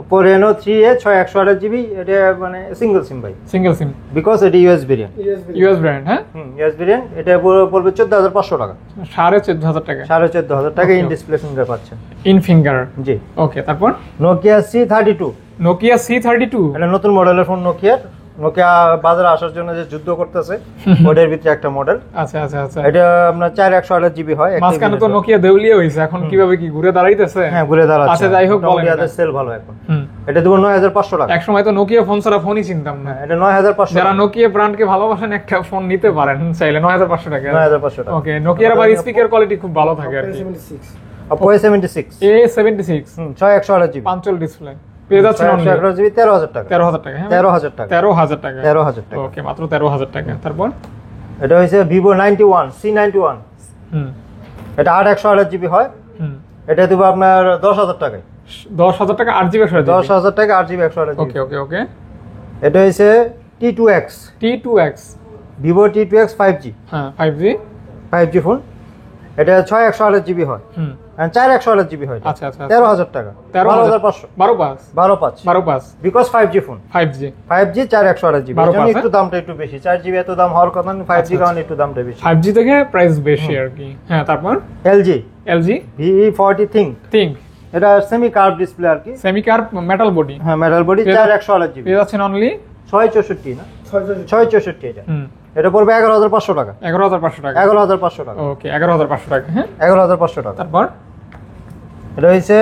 Oppo Reno 3A 6128GB, এটা মানে সিঙ্গেল সিম ভাই, সিঙ্গেল সিম, বিকজ এটা ইউএস ভেরিয়েন্ট। ইউএস ব্র্যান্ড, হ্যাঁ ইউএস ভেরিয়েন্ট, এটা পড়বে 14500 টাকা, 14,500 টাকা, 14500 টাকা Okay, in okay. Display finger পাচ্ছেন। ইন ফিঙ্গার, জি। ওকে। তারপর নোকিয়া C32, নোকিয়া C32, এটা নতুন মডেলের ফোন নোকিয়ার। নোকিয়া বাজারে আসার জন্য যে যুদ্ধ করতেছে ওটার ভিতরে একটা মডেল। আচ্ছা আচ্ছা আচ্ছা। এটা আপনার 4128GB হয়। মাঝখানে তো নোকিয়া দেউলিয়া হইছে, এখন কিভাবে কি ঘুরে দাঁড়াইতেছে? হ্যাঁ, ঘুরে দাঁড়াচ্ছে। আচ্ছা, যাই হোক, বলেন নোকিয়াদের এটা। সেল ভালো এখন। হুম। এটা দেবো 9500 টাকা। এক সময় তো নোকিয়া ফোন ছাড়া ফোনই চিনতাম না। হ্যাঁ, এটা 9500 যারা টাকা। নোকিয়া ব্র্যান্ডকে ভালোবাসেন একটা ফোন নিতে পারেন চাইলে 9500 টাকা। 9500 টাকা। ওকে, নোকিয়ার আবার স্পিকার কোয়ালিটি খুব ভালো থাকে আর কি। 76 Oppo A76, A76 6128GB, পাঞ্চল display পেয়ে যাচ্ছেন অনলি 6128GB, 13000 টাকা। 13000 টাকা, হ্যাঁ 13000 টাকা। 13000 টাকা, 13000 টাকা। ওকে, মাত্র 13000 টাকা। তারপর এটা হইছে Vivo 91 C91, হুম এটা 8128GB হয়। হুম এটা দেবো আপনার 10000 টাকায়। 10000 টাকা 8GB 10000 টাকা 8GB 128GB। ওকে ওকে ওকে। এটা হইছে T2X, T2X, Vivo T2X 5G, হ্যাঁ 5G, 5G ফোন। এটা 6128GB হয়, হুম 4128GB হয়। আচ্ছা আচ্ছা 13000 টাকা, 12500, 12500, 12.5, 12500, 12.5, because 5G phone. 5G, 5G 4128GB, 12 এর জন্য পাঁচ, একটু দামটা একটু বেশি। 4GB এত দাম হওয়ার কথা না, 5G আচ্ছা, কারণে একটু দামটা বেশি। 5G থেকে প্রাইস বেশি আর কি। হ্যাঁ, তারপর LG LG VE40 Think, Think, এটা সেমি কার্ভ ডিসপ্লে আর কি। সেমি কার্ভ মেটাল বডি, হ্যাঁ, মেটাল বডি, পেয়ে 4128GB, পেয়ে যাচ্ছেন অনলি 664 না, 6 664 এটা। হুম এটা পড়বে 11500 টাকা, 11500 টাকা। 11500 টাকা, ওকে, 11500 টাকা, হ্যাঁ 11500 টাকা। তারপর এটা হইছে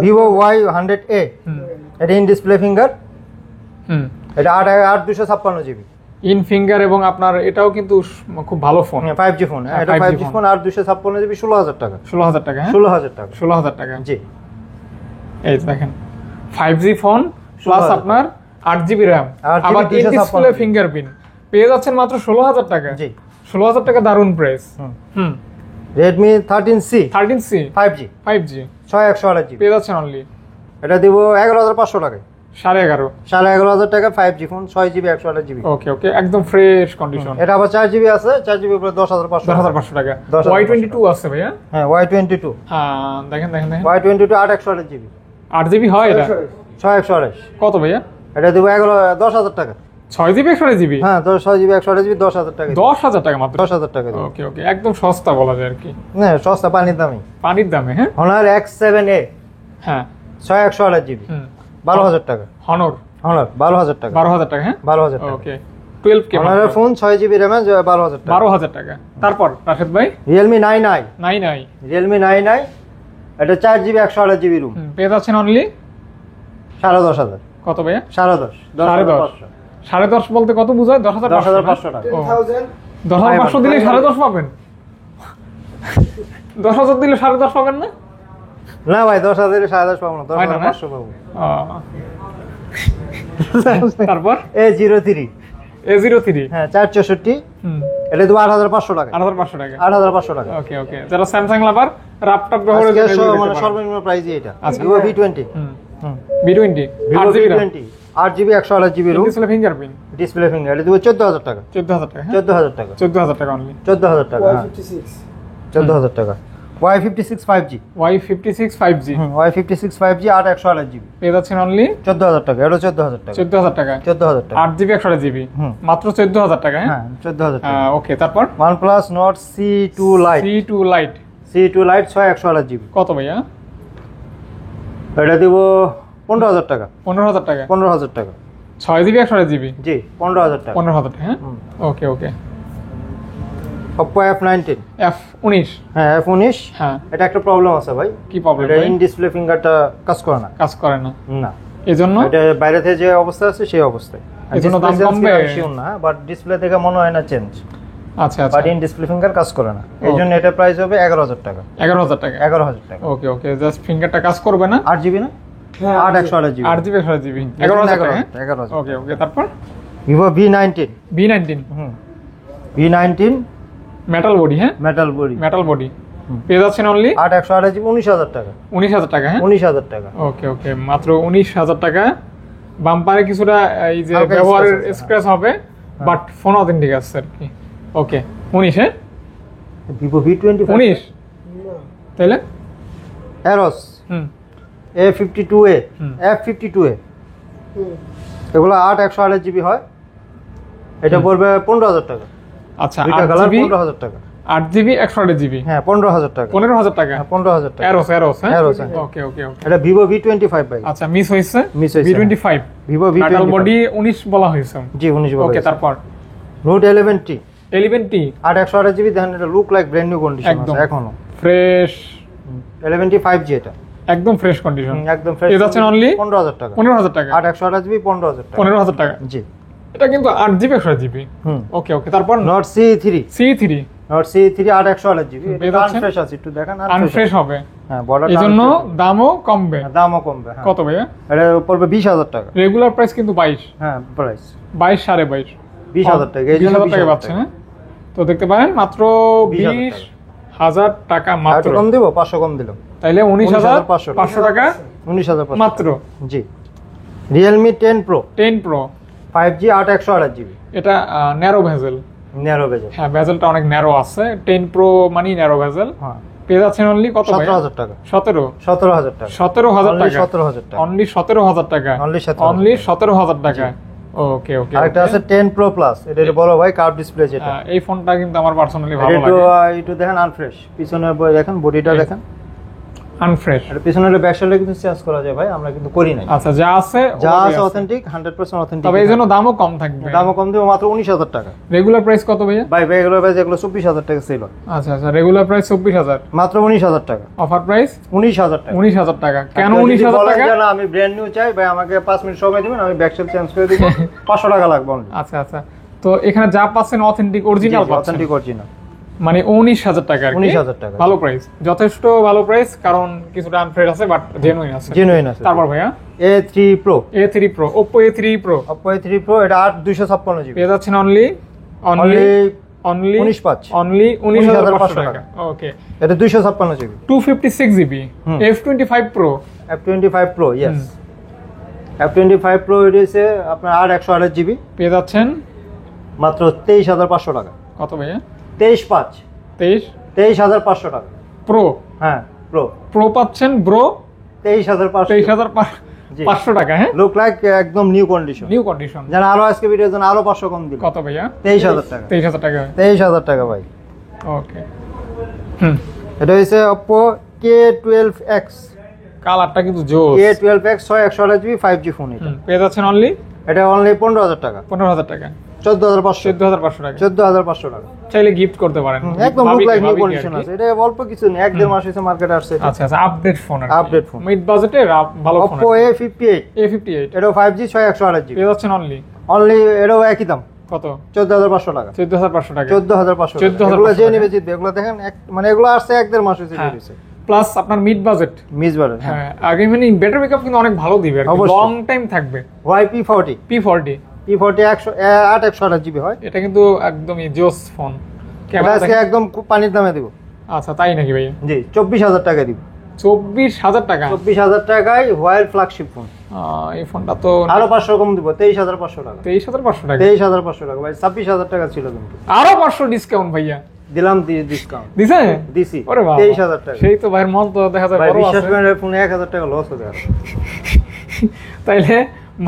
Vivo Y100A, হুম এটা ইন ডিসপ্লে ফিঙ্গার, হুম এটা 8256GB, ইন ফিঙ্গার, এবং আপনার এটাও কিন্তু খুব ভালো ফোন। 5G phone. হ্যাঁ, এটা 5G 5G ফোন, 8256GB, 16000 টাকা, 16000 টাকা, হ্যাঁ 16000 টাকা। 16000 টাকা। জি। এই যে দেখেন 5G ফোন প্লাস 16,000 আপনার 8GB RAM, 8GB আবার ইন 256 ডিসপ্লে ফিঙ্গারপ্রিন্ট পেয়ে যাচ্ছেন মাত্র 16000 টাকা। জি। 16000 টাকা দারুণ প্রাইস। হুম Redmi 13C 13C 5G, 5G 6128GB, পেয়ে যাচ্ছেন অনলি এটা দিব 11500 টাকায়, 11,500। 11500 টাকা 5G ফোন, 6GB 128GB। ওকে ওকে, একদম ফ্রেশ কন্ডিশন। এটা আবার 4GB আছে, 4GB উপরে 10500 টাকা। 10500 টাকা। 10,500 Y22 আছে ভাইয়া। হ্যাঁ, Y22, হ্যাঁ, দেখেন দেখেন দেখেন, Y22 8128GB, 8GB হয় এটা। 6128। কত ভাইয়া? এটা দিব 10000 টাকা। 6GB 128GB, হ্যাঁ, 6GB 128GB, 10000 টাকা। 10000 টাকা মাত্র। 10000 টাকা দিব। ওকে ওকে, একদম সস্তা বলা যায় আর কি, না, সস্তা পানির দামই। পানির দামে। হ্যাঁ Honor X7A হ্যাঁ 6128GB, হুম 12000 টাকা। হনর Honor 12000 টাকা, 12000 টাকা, হ্যাঁ 12000 টাকা। ওকে, 12K Honor phone 6GB RAM, 12000 টাকা। 12000 টাকা। তারপর রাশেদ ভাই Realme 9i, নাই নাই, Realme 9i, এটা 4GB 128GB রুম, পেয়ে যাচ্ছেন অনলি 10500। কত ভাইয়া? 10.5, 10.5, 10.5 বলতে কত বোঝায়? 10500 টাকা। 10000 10,500 দিলে 10.5 পাবেন। 10,000 দিলে 10.5 পাবেন না? না ভাই, 10,000 এ 10,500 পাবো না, হয় না, না? 10,500 পাবো। তারপর A03, A03, হ্যাঁ 464, হুম এটা দেবো 8500 টাকা, 8,500 টাকা। 8500 টাকা। ওকে ওকে, যারা স্যামসাং লাভার ল্যাপটপ ব্যবহার আজকে করে মানে সর্বনিম্ন প্রাইসই এটা। আচ্ছা। Vivo V20, B20 Vivo 8GB RAM, V20, 8GB 128GB room, display fingerprint, display finger, এটা দেবো 14000 টাকা, 14000 টাকা, হ্যাঁ 14000 টাকা, 14000 টাকা অনলি। 14000 টাকা, হ্যাঁ, Y56 14000 টাকা। Y56 5G, Y56 5G Y56 5G 8128GB, পেয়ে যাচ্ছেন অনলি 14000 টাকা, এটা 14000 টাকা, 14000 টাকা। 14000 টাকা, 8GB 128GB হুম। মাত্র 14000 টাকা, হ্যাঁ হ্যাঁ 14000 টাকা। ওকে। তারপর OnePlus Nord C2 Lite, C2 Lite C2 Lite 6128GB, কত ভাইয়া? এটা দিব 15000 টাকা, 15000 টাকা। 15000 টাকা, 6GB 128GB জি 15000 টাকা। 15000 টাকা, হ্যাঁ হুম। ওকে ওকে। Oppo F19, F19, হ্যাঁ F19, হ্যাঁ এটা একটা প্রবলেম আছে ভাই, কি প্রবলেম এটা ইন ডিসপ্লে ফিঙ্গারটা কাজ করে না। কাজ করে না, না, এজন্য এটা বাইরে থেকে যে অবস্থা আছে সেই অবস্থায়। এজন্য দাম কমবে? না, বাট ডিসপ্লে থেকে মনে হয় না চেঞ্জ, আচ্ছা আচ্ছা, বাট ইন ডিসপ্লে ফিঙ্গার কাজ করে না, এই জন্য এটা প্রাইস হবে 11000 টাকা, 11000 টাকা। 11000 টাকা। ওকে ওকে, জাস্ট ফিঙ্গারটা কাজ করবে না। 8GB না, হ্যাঁ 8128GB, 8GB 128GB 11000 টাকা, হ্যাঁ? 11000। ওকে ওকে। তারপর Vivo V19, B19 V19 metal body, হ্যাঁ মেটাল বডি, মেটাল বডি পেয়ে যাচ্ছেন অনলি 8128GB, 19000 টাকা, 19000 টাকা, হ্যাঁ 19000 টাকা। ওকে ওকে, মাত্র 19000 টাকা। বাম্পারে কিছুটা এই যে হালকা ব্যবহারের scratch আছে, স্ক্র্যাচ হবে, বাট ফোন অথেন্টিক আছে আর কি। ওকে 19, হ্যাঁ Vivo V20, 19 তাইলে Eros, হুম A52A F52A এগুলো 8 128GB হয়, এটা পড়বে 15,000 টাকা। আচ্ছা, দুইটা 8 কালার জিবি 15,000 টাকা। 8 জিবি 128 জিবি, হ্যাঁ 15,000 টাকা। 15,000 টাকা। হ্যাঁ 15,000 টাকা। এরোস হ্যাঁ। Aeros, হ্যাঁ। ওকে ওকে ওকে। এটা Vivo V25 ভাই। আচ্ছা, মিস হইছে Miss হইছে, V25, Vivo metal V25 body 19 বলা হয়েছে। জি 19 বলা ওকে, হয়েছে। তারপর Note 11T 11T 8 128GB, দেখেন এটা look like brand new condition একদম আছে এখনো। ফ্রেশ, 11T 5G এটা একদম ফ্রেশ কন্ডিশন। একদম ফ্রেশ। এটা হচ্ছে অনলি 15,000 টাকা। 15,000 টাকা। 8 128GB 15,000 টাকা। 15,000 টাকা। জি। এটা কিন্তু 8 জিবি 128 জিবি। ওকে ওকে, তারপর Note C3 C3 Note C3 8 128GB, পেয়ে এটা যাচ্ছেন? আনফ্রেশ আছে, একটু দেখেন আনফ্রেশ হবে, হ্যাঁ বর্ডার এজন্য দামও কমবে। দামও কমবে। হ্যাঁ কত ভাইয়া? এটা পড়বে 20,000 টাকা। রেগুলার প্রাইস কিন্তু 22, হ্যাঁ প্রাইস 22 22.5, 20,000 টাকা। এই জন্য 20,000 টাকা পাচ্ছেন। হ্যাঁ, তো দেখতে পারেন মাত্র 20,000 টাকা মাত্র। কম দিব, 500 কম দিলাম, তাইলে 19,500 টাকা 19,500 মাত্র। জি। Realme 10 Pro 10 Pro 5G 8 128GB এটা ন্যারো ভেজেল। ন্যারো বেজে। হ্যাঁ, ভেজেলটা অনেক ন্যারো আছে। 10 Pro মানে ন্যারো ভেজেল। হ্যাঁ পেয়ে যাচ্ছেন অনলি কত ভাই? 17,000 টাকা। 17,000 টাকা। 17,000 Only টাকা। 17,000 টাকা। অনলি 17,000 টাকা। Only 17,000 অনলি 17,000 টাকা। ওকে ওকে। আরেকটা আছে 10 Pro Plus, এটা বড় ভাই কার্ভ ডিসপ্লে যেটা। এই ফোনটা কিন্তু আমার পার্সোনালি ভালো এটা একটু লাগে। একটু দেখেন আনফ্রেশ, পিছনে দেখেন বডিটা দেখেন আনফ্রেশ। এটা পিছনের ব্যাক সাইডে কিন্তু চেঞ্জ করা যায় ভাই, আমরা কিন্তু করি নাই। আচ্ছা, যা আছে যা ওটাই আছে আছে। Authentic 100% authentic. তবে এই জন্য দামও কম থাকবে। দামও কম দিব, মাত্র 19,000 টাকা। রেগুলার প্রাইস কত ভাইয়া? ভাই এগুলো ভাই যেগুলো 24,000 টাকা ছিল, আচ্ছা আচ্ছা, রেগুলার প্রাইস 24,000, মাত্র 19,000 টাকা। অফার প্রাইস 19,000 টাকা। 19,000 টাকা। কেন আপনি যদি 19,000 বলেন টাকা? যে না, আমি ব্র্যান্ড নিউ চাই ভাই, আমাকে 5 মিনিট সময় দিবেন, আমি ব্যাক সাইড চেঞ্জ করে দিব, 500 টাকা লাগবে only। আচ্ছা আচ্ছা, তো এখানে যা পাচ্ছেন অথেন্টিক অরিজিনাল পাচ্ছেন, অথেন্টিক অরিজিনাল। মানে 19,000 টাকা আর কি। 19,000 টাকা। ভালো প্রাইস, যথেষ্ট ভালো প্রাইস, কারণ কিছুটা আনফ্রেশ আছে বাট জেনুইন আছে। জেনুইন আছে। তারপর ভাইয়া A3 Pro A3 Pro, Oppo A3 Pro Oppo A3 Pro, এটা 8 256GB, পেয়ে যাচ্ছেন অনলি অনলি অনলি 19,500 অনলি 19,500 টাকা। ওকে, এটা 256GB, 256 GB F25 Pro, F25 Pro, yes F25 Pro, এটা হচ্ছে আপনার 8 128GB, পেয়ে যাচ্ছেন মাত্র 23,500 টাকা। কত ভাইয়া? 23,500 23,500 টাকা। প্রো হ্যাঁ প্রো প্রো পাচ্ছেন ব্রো 23,500 23,500 টাকা। হ্যাঁ, লুক লাইক একদম নিউ কন্ডিশন। New condition. জানা আরো আজকে ভিডিওর জন্য আরো 500 কম দিল। কত ভাইয়া? 23,000 টাকা। 23,000 টাকা। 23,000 টাকা ভাই। ওকে, হুম, এটা হচ্ছে Oppo K12X, কালারটা কিন্তু জোস। K12X 6 128GB 5G ফোন এটা। পেয়ে যাচ্ছেন অনলি এটা অনলি 15,000 টাকা। 15,000 টাকা। 14,500 14,500 টাকা। 14,500 টাকা। চাইলে গিফট করতে পারেন। একদম লুক ভাবিকে, লাইক নিউ ভাবিকে কন্ডিশন আর কি। আছে। এটা অল্প কিছু নেই, 1-1.5 মাস হইছে মার্কেটে আসছে এটা। আচ্ছা আচ্ছা, আপডেট ফোন আর Update phone। মিড বাজেটে ভালো ফোন। Oppo A58, A58 এটা 5G 6 128GB, পেয়ে যাচ্ছেন অনলি অনলি এটাও একই দাম, কত? 14,500 টাকা। 14,500 টাকা। 14,500 টাকা। 14,500 এগুলো যে টাকা। নিবে জিতবে। এগুলো দেখেন মানে এগুলো আসছে 1-1.5 মাস হইছে হ্যাঁ। বেরিয়েছে। প্লাস আপনার মিড বাজেট। মিসবারে হ্যাঁ। হ্যাঁ, আগে মানে ব্যাটারি ব্যাকআপ কিন্তু অনেক ভালো দিবে আর কি, অবশ্যই। লং টাইম থাকবে। P40 P40 8 128GB হয়। এটা কিন্তু একদমই জোস ফোন। এটা ক্যামেরা আজকে একদম খুব পানির দামে দিব। আচ্ছা, তাই নাকি ভাই? জি 24,000 টাকা দিব। 24,000 টাকা। 24,000 টাকায় ওয়াইল্ড ফ্ল্যাগশিপ ফোন। এই ফোনটা তো আরো 500 কম দিব, 23,500 টাকা। 23,500 টাকা। 23,500 টাকা ভাই, 26,000 টাকা ছিল কিন্তু। আরো 500 ডিসকাউন্ট ভাইয়া দিলাম ডিসকাউন্ট দিছে? দিছি। ওরে বাবা, 23,000 টাকা। সেই তো ভাইয়ের মন তো দেখা যায় ভাই বড় বিশ্বাস আছে। করেন এই ফোনে 1,000 টাকা লস হবে আর। তাইলে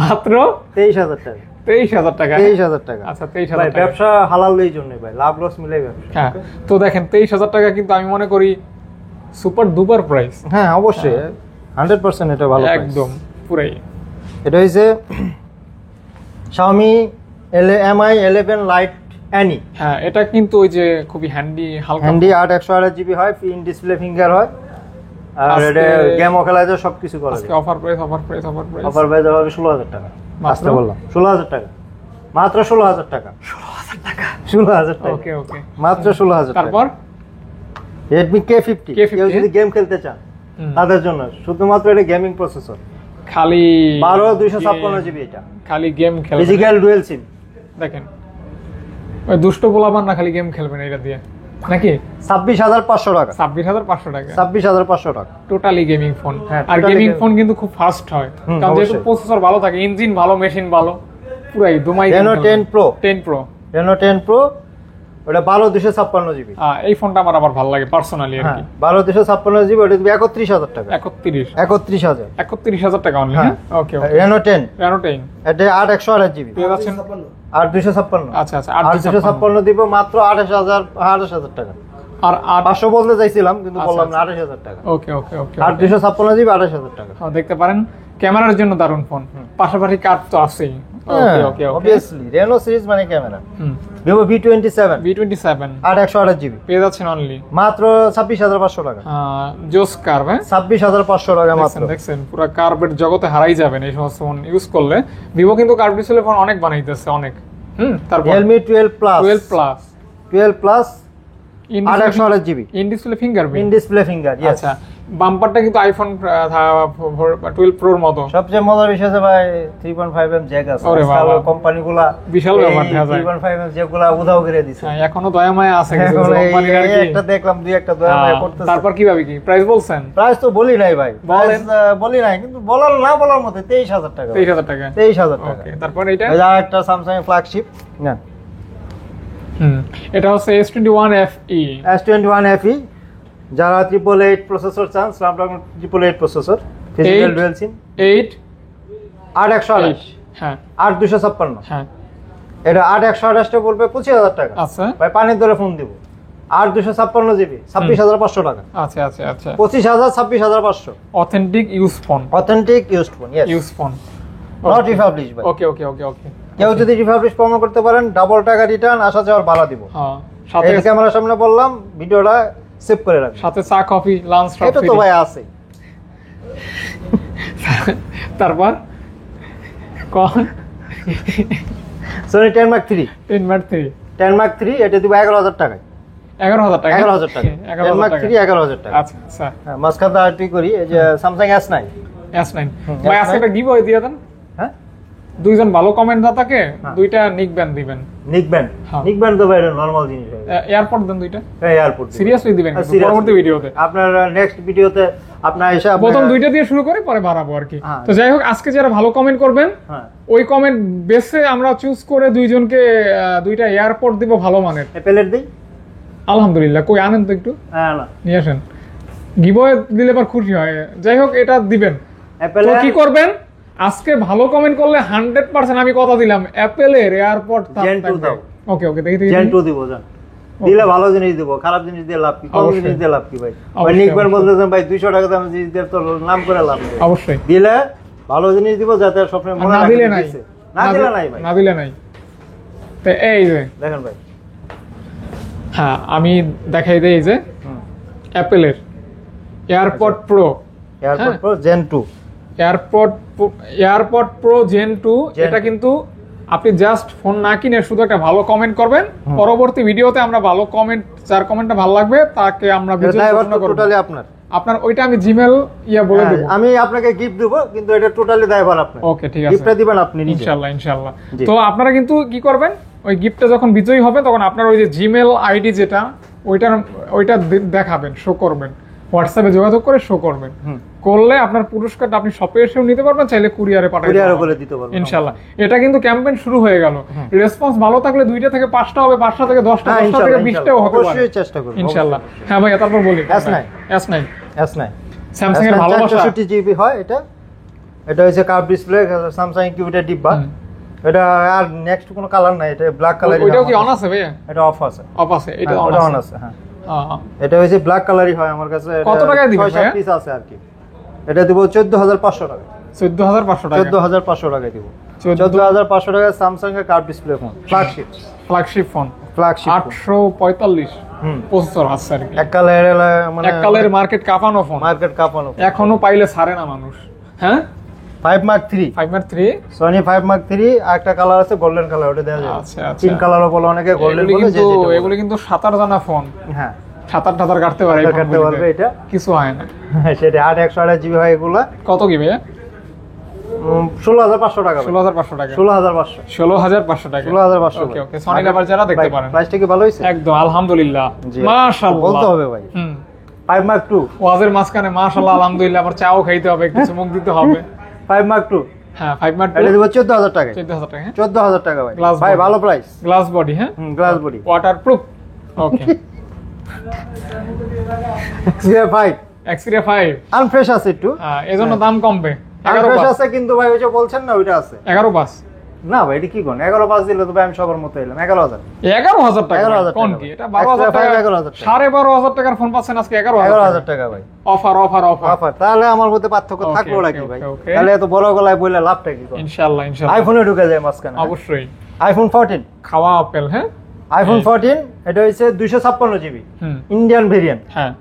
মাত্র 23,000 টাকা। 23,000 টাকা। 23,000 টাকা। আচ্ছা, ভাই 23,000 টাকা। ব্যবসা হালাল এই জন্য ভাই, লাভ লস মিলাই ব্যবসা। হ্যাঁ, তো দেখেন 23,000 টাকা কিন্তু আমি মনে করি সুপার ডুপার প্রাইস। হ্যাঁ অবশ্যই 100% এটা ভালো price। একদম পুরাই। এটা হইছে Xiaomi Mi 11 Lite Any, হ্যাঁ, এটা কিন্তু ওই যে খুবই হ্যান্ডি, হালকা। হ্যান্ডি 8 128GB হয়, ইন ডিসপ্লে ফিঙ্গার হয়, আর আজকে- এটা গেমও খেলা যায়, সবকিছু করা আজকে যায়। অফার প্রাইস অফার প্রাইস হবে 16,000 টাকা। মাত্র? আস্তে বললাম 16,000 টাকা, মাত্র 16,000 টাকা। 16,000 টাকা, ওকে ওকে। মাত্র 16,000 টাকা। তারপর Redmi K50, K50, কেউ যদি গেম খেলতে চান হুম। তাদের জন্য শুধুমাত্র এটা গেমিং প্রসেসর, খালি 12 256GB এটা, খালি গেম খেলবে। ফিজিক্যাল ডুয়েল সিম। দেখেন ওই দুষ্ট পোলাপান না খালি গেম খেলবেন এটা দিয়ে নাকি? 26,500 টাকা। 26,500 টাকা 26,500 টাকা। Totally gaming phone. হ্যাঁ, আর totally গেমিং gaming ফোন কিন্তু খুব ফাস্ট হয়, হুম, কারণ যেহেতু অবশ্যই। প্রসেসর ভালো থাকে, ইঞ্জিন ভালো, মেশিন ভালো, পুরাই দুমাই। Reno 10 Pro, 10 Pro Reno 10 Pro ওটা 12256 জিবি। এই ফোনটা আমার আবার ভালো লাগে পার্সোনালি আর কি। 12256 জিবি, ওটা দিবে 31000 টাকা। 31000 31000 টাকা অনলি। হ্যাঁ। হ্যাঁ ওকে ওকে। Reno 10 এটা এটা 8128 জিবি পেয়ে যাচ্ছেন 8256। আচ্ছা আচ্ছা 8256 দিব মাত্র 28000 টাকা। আর 500 বলতে চাইছিলাম কিন্তু আচ্ছা, বললাম না, আচ্ছা। 28000 টাকা। ওকে ওকে ওকে। 8256 জিবি 28000 টাকা। দেখতে পারেন ক্যামেরার জন্য দারুণ ফোন, পাশাপাশি কার্ড তো আছেই। ওকে ওকে ওকে। অবভিয়াসলি Reno সিরিজ মানে ক্যামেরা। হুম Vivo V27 V27 8128 জিবি পেয়ে যাচ্ছেন অনলি মাত্র 26500 টাকা। জোস কার্ভ। হ্যাঁ 26500 টাকা মাত্র। দেখছেন পুরো কার্ভের জগতে হারাই যাবেন এই সমস্ত ফোন ইউজ করলে। ভিভো কিন্তু কার্ভ ডিসপ্লে ফোন অনেক বানাইতেছে অনেক। তারপর Realme 12 Plus 12 plus 8128 GB in display fingerprint, in display finger. Yes, আচ্ছা বাম্পারটা কিন্তু আইফোন 12 প্রোর মতো। সবচেয়ে মজার বিষয় যে ভাই 3.5 জ্যাক আছে। ওরে বাবা। কোম্পানিগুলা বিশাল ব্যাপার দেখা যায়। 3.5 জ্যাকগুলা উধাও করে দিছে। এখনো দয়া মায়া আছে কিছু এখন এই কোম্পানির আর কি। একটা দেখলাম, দুই একটা দয়া মায়া করতেছে। তারপর কিভাবে কি প্রাইস বলছেন? প্রাইস তো বলি নাই ভাই, বলেন। বলি নাই কিন্তু বলার না বলার মধ্যে 23000 টাকা। 23000 টাকা। 23000 টাকা। ওকে তারপর এটা এই যে একটা স্যামসাং ফ্ল্যাগশিপ না, এটা হচ্ছে S21 FE। S21 FE, যারা 888 প্রসেসর চান, স্ন্যাপড্রাগন 888 প্রসেসর, ফিজিক্যাল ডুয়াল সিম 8 8128। হ্যাঁ 8256। হ্যাঁ এটা 8128 টা বলবে 25000 টাকা। আচ্ছা ভাই পানির দরে ফোন দিব। 8256 জিবি 26500 টাকা। আচ্ছা আচ্ছা আচ্ছা 25000 26500। Authentic use phone, authentic used phone. Yes, use phone not refurbished ভাই। ওকে ওকে ওকে ওকে। কেউ যদি রিফাবলিশ প্রমাণ করতে পারেন, ডাবল টাকা রিটার্ন, আসা যাওয়ার ভাড়া দিব। হ্যাঁ সাথে এই ক্যামেরার সামনে বললাম, ভিডিওটা সেভ করে রাখবেন। সাথে চা কফি লাঞ্চ সব এটা তো ভাই আছে। তারপর কোন Sony 10 Mark 3 10 Mark 3 এটা দিব 11000 টাকায়। 11000 টাকা 11000 টাকা। 10 Mark 3 11000 টাকা। আচ্ছা আচ্ছা হ্যাঁ, মাঝখানে আরটি করি, এই যে স্যামসাং S9। S9 ভাই আজকে একটা গিভঅ্যাওয়ে দিয়ে দেন। হ্যাঁ, দুইজন ভালো কমেন্ট দাতাকে হ্যাঁ। দুইটা নিক ব্যান্ড দিবেন। নিকব্যান্ড। হ্যাঁ। নিকব্যান্ড তো ভাই নরমাল জিনিস ভাই। এয়ারপোর্ট দেন দুইটা। এয়ারপোর্ট সিরিয়াসলি দিবেন কিন্তু Seriously। পরবর্তী ভিডিওতে। আপনার নেক্সট ভিডিওতে আপনার এসে প্রথম দুইটা দিয়ে শুরু করে পরে বাড়াবো আর কি। হ্যাঁ। তো যাই হোক আজকে যারা ভালো কমেন্ট করবেন হ্যাঁ, ওই কমেন্ট বেসে আমরা চুজ করে দুইজনকে দুইটা এয়ারপোর্ট দিব ভালো মানের। প্যালেট দেই। আলহামদুলিল্লাহ কই আনেন তো একটু হ্যাঁ না, নিয়ে আসেন, গিভওয়ে দিলে পর খুশি হয়। যাই হোক এটা দিবেন। তো অ্যাপেলের কি করবেন আজকে ভালো কমেন্ট করলে 100% আমি কথা দিলাম অ্যাপেলের এয়ারপোর্ট Gen 2 দাও। ওকে ওকে দেখি দেখি Gen 2 দিব জান। দিলে ভালো জিনিস দিব, খারাপ জিনিস দিয়ে লাভ কি? কম অবশ্যই। জিনিস দিয়ে লাভ কি ভাই? ভাই অবশ্যই, নিকব্যান্ড অবশ্যই। বলতেছেন ভাই 200 টাকা দাম জিনিস দিয়ে তো নাম করে লাভ নেই। অবশ্যই দিলে ভালো জিনিস দিব যাতে সবসময় আর মনে না রাখে দিলে যে নাই দিছে। না দিলে নাই ভাই। না দিলে নাই। তো এই যে দেখেন ভাই, হ্যাঁ আমি দেখাই দেই যে হুম, অ্যাপেলের এয়ারপড প্রো, এয়ারপোর্ট হ্যাঁ। Pro Gen 2। Airpod pro gen 2 এটা কিন্তু আপনি জাস্ট ফোন না কিনে শুধু একটা ভালো কমেন্ট করবেন। পরবর্তী ভিডিওতে আমরা ভালো কমেন্ট, যার কমেন্টটা ভালো লাগবে তাকে আমরা বিজয়ী ঘোষণা করব। টোটালি আপনার। আপনার ওইটা আমি জিমেল বলে হ্যাঁ, দেব। আমি আপনাকে গিফট দেব কিন্তু এটা টোটালি দায়ভার আপনার। ওকে ঠিক আছে, গিফটটা দিবেন আপনি নিজে। ইনশাআল্লাহ ইনশাআল্লাহ। জি। তো আপনারা কিন্তু কি করবেন, ওই গিফটটা যখন বিজয়ী হবে তখন আপনার ওই যে জিমেল আইডি যেটা ওইটা দেখাবেন, শো করবেন, হোয়াটসঅ্যাপে যোগাযোগ করে শো করবেন। করলে আপনার পুরস্কারটা আপনি শপে এসেও নিতে পারবেন, চাইলে কুরিয়ারে পাঠাতে কুরিয়ারও পারবেন। করে দিতে পারবেন। ইনশাআল্লাহ। এটা কিন্তু ক্যাম্পেইন শুরু হয়ে গেল। রেসপন্স ভালো থাকলে 2টা থেকে 5টা হবে, 5টা থেকে 10টা, হ্যাঁ, 10টা থেকে ইনশাআল্লাহ, 20টাও হতে পারে। অবশ্যই চেষ্টা করব। ইনশাআল্লাহ। হ্যাঁ ভাইয়া তারপর বলি S9 S9 স্যামসাং স্যামসাং এর ভালোবাসা। 64 জিবি হয় এটা। এটা হচ্ছে কার্ভ ডিসপ্লে, স্যামসাং কিউটের ডিব্বা। এটা আর নেক্সট কোনো কালার নাই, এটা ব্ল্যাক কালারই। ওইটাও কি অন আছে ভাইয়া? এটা অফ আছে। অফ আছে, এটা হ্যাঁ, অন ওটা অন আছে। আছে। হ্যাঁ, হ্যাঁ। এটা হচ্ছে ব্ল্যাক কালারই হয় আমার কাছে। কত টাকায় দিবেন ভাইয়া? পিস আছে আর কি। এটা দিব 14500 টাকা। 14500 টাকা। 14500 টাকায় দিব। 14500 টাকায় স্যামসাং এর curve display phone, flagship phone flagship 845 হুম, প্রসেসর আছে আর কি। এক কালার মানে এক কালারের মার্কেট কাঁপানো ফোন, মার্কেট কাঁপানো। এখনো পাইলে ছাড়ে না মানুষ। হ্যাঁ 5 Mark 3 5 Mark 3 Sony 5 Mark 3 একটা কালার আছে গোল্ডেন কালার, ওটা দেওয়া যাবে। আচ্ছা আচ্ছা। তিন কালারও বলে অনেকে, গোল্ডেন এগুলি বলে, যে কিন্তু যেটা বলে। এগুলি কিন্তু সাঁতার জানা ফোন, হ্যাঁ, সাঁতার টাতার কাটতে পারে এই কাটতে ফোনগুলিতে। পারবে এটা। কিছু হয় না। সেটা 8128 জিবি হয় এগুলা। কত কি ভাইয়া? 16500 টাকা। 16500 টাকা। 16500 16500 টাকা। 16500 ওকে ওকে। সনি লাভার যারা দেখতে পারেন। প্রাইসটা কি ভালো হইছে? একদম আলহামদুলিল্লাহ, জি, মাশাআল্লাহ বলতে হবে ভাই। 5 Mark 2 ওয়াজের মাঝখানে মাশাআল্লাহ আলহামদুলিল্লাহ, আবার চাও খাইতে হবে, একটু চুমুক দিতে হবে। 5 Mark 2 হ্যাঁ 5 Mark 2 এটা দিব 14000 টাকা। 14000 টাকা। হ্যাঁ 14000 টাকা ভাই। Glass ভাই body। ভালো প্রাইস। গ্লাস বডি, হ্যাঁ গ্লাস বডি। ওয়াটারপ্রুফ। ওকে Xperia 5 Xperia 5 আনফ্রেশ আছে একটু, এজন্য দাম কমবে। 11 আনফ্রেশ পাস আছে কিন্তু ভাই ওই যে বলছেন না ওইটা আছে 11 পাস না ভাই, এটা কি কোন 11 পাস দিলে তো ভাই আমি সবার মতো এলাম 11,000 11,000 টাকা 11,000 কোন টাকা কি ভাই। এটা 12,000 টাকা 11,000 টাকা। 12,500 টাকার ফোন পাচ্ছেন আজকে 11,000 টাকা ভাই অফার অফার অফার অফার। তাহলে আমার মধ্যে পার্থক্য Okay, থাকলো না okay, কি ভাই? okay, okay. তাহলে এত বড় গলায় বইলে লাভটা কি? ইনশাআল্লাহ ইনশাআল্লাহ আইফোনে ঢুকে যায় মাঝখানে। অবশ্যই আইফোন 14, খাওয়া আপেল। হ্যাঁ আইফোন 14 এটা হচ্ছে 256 জিবি হুম ইন্ডিয়ান ভেরিয়েন্ট। হ্যাঁ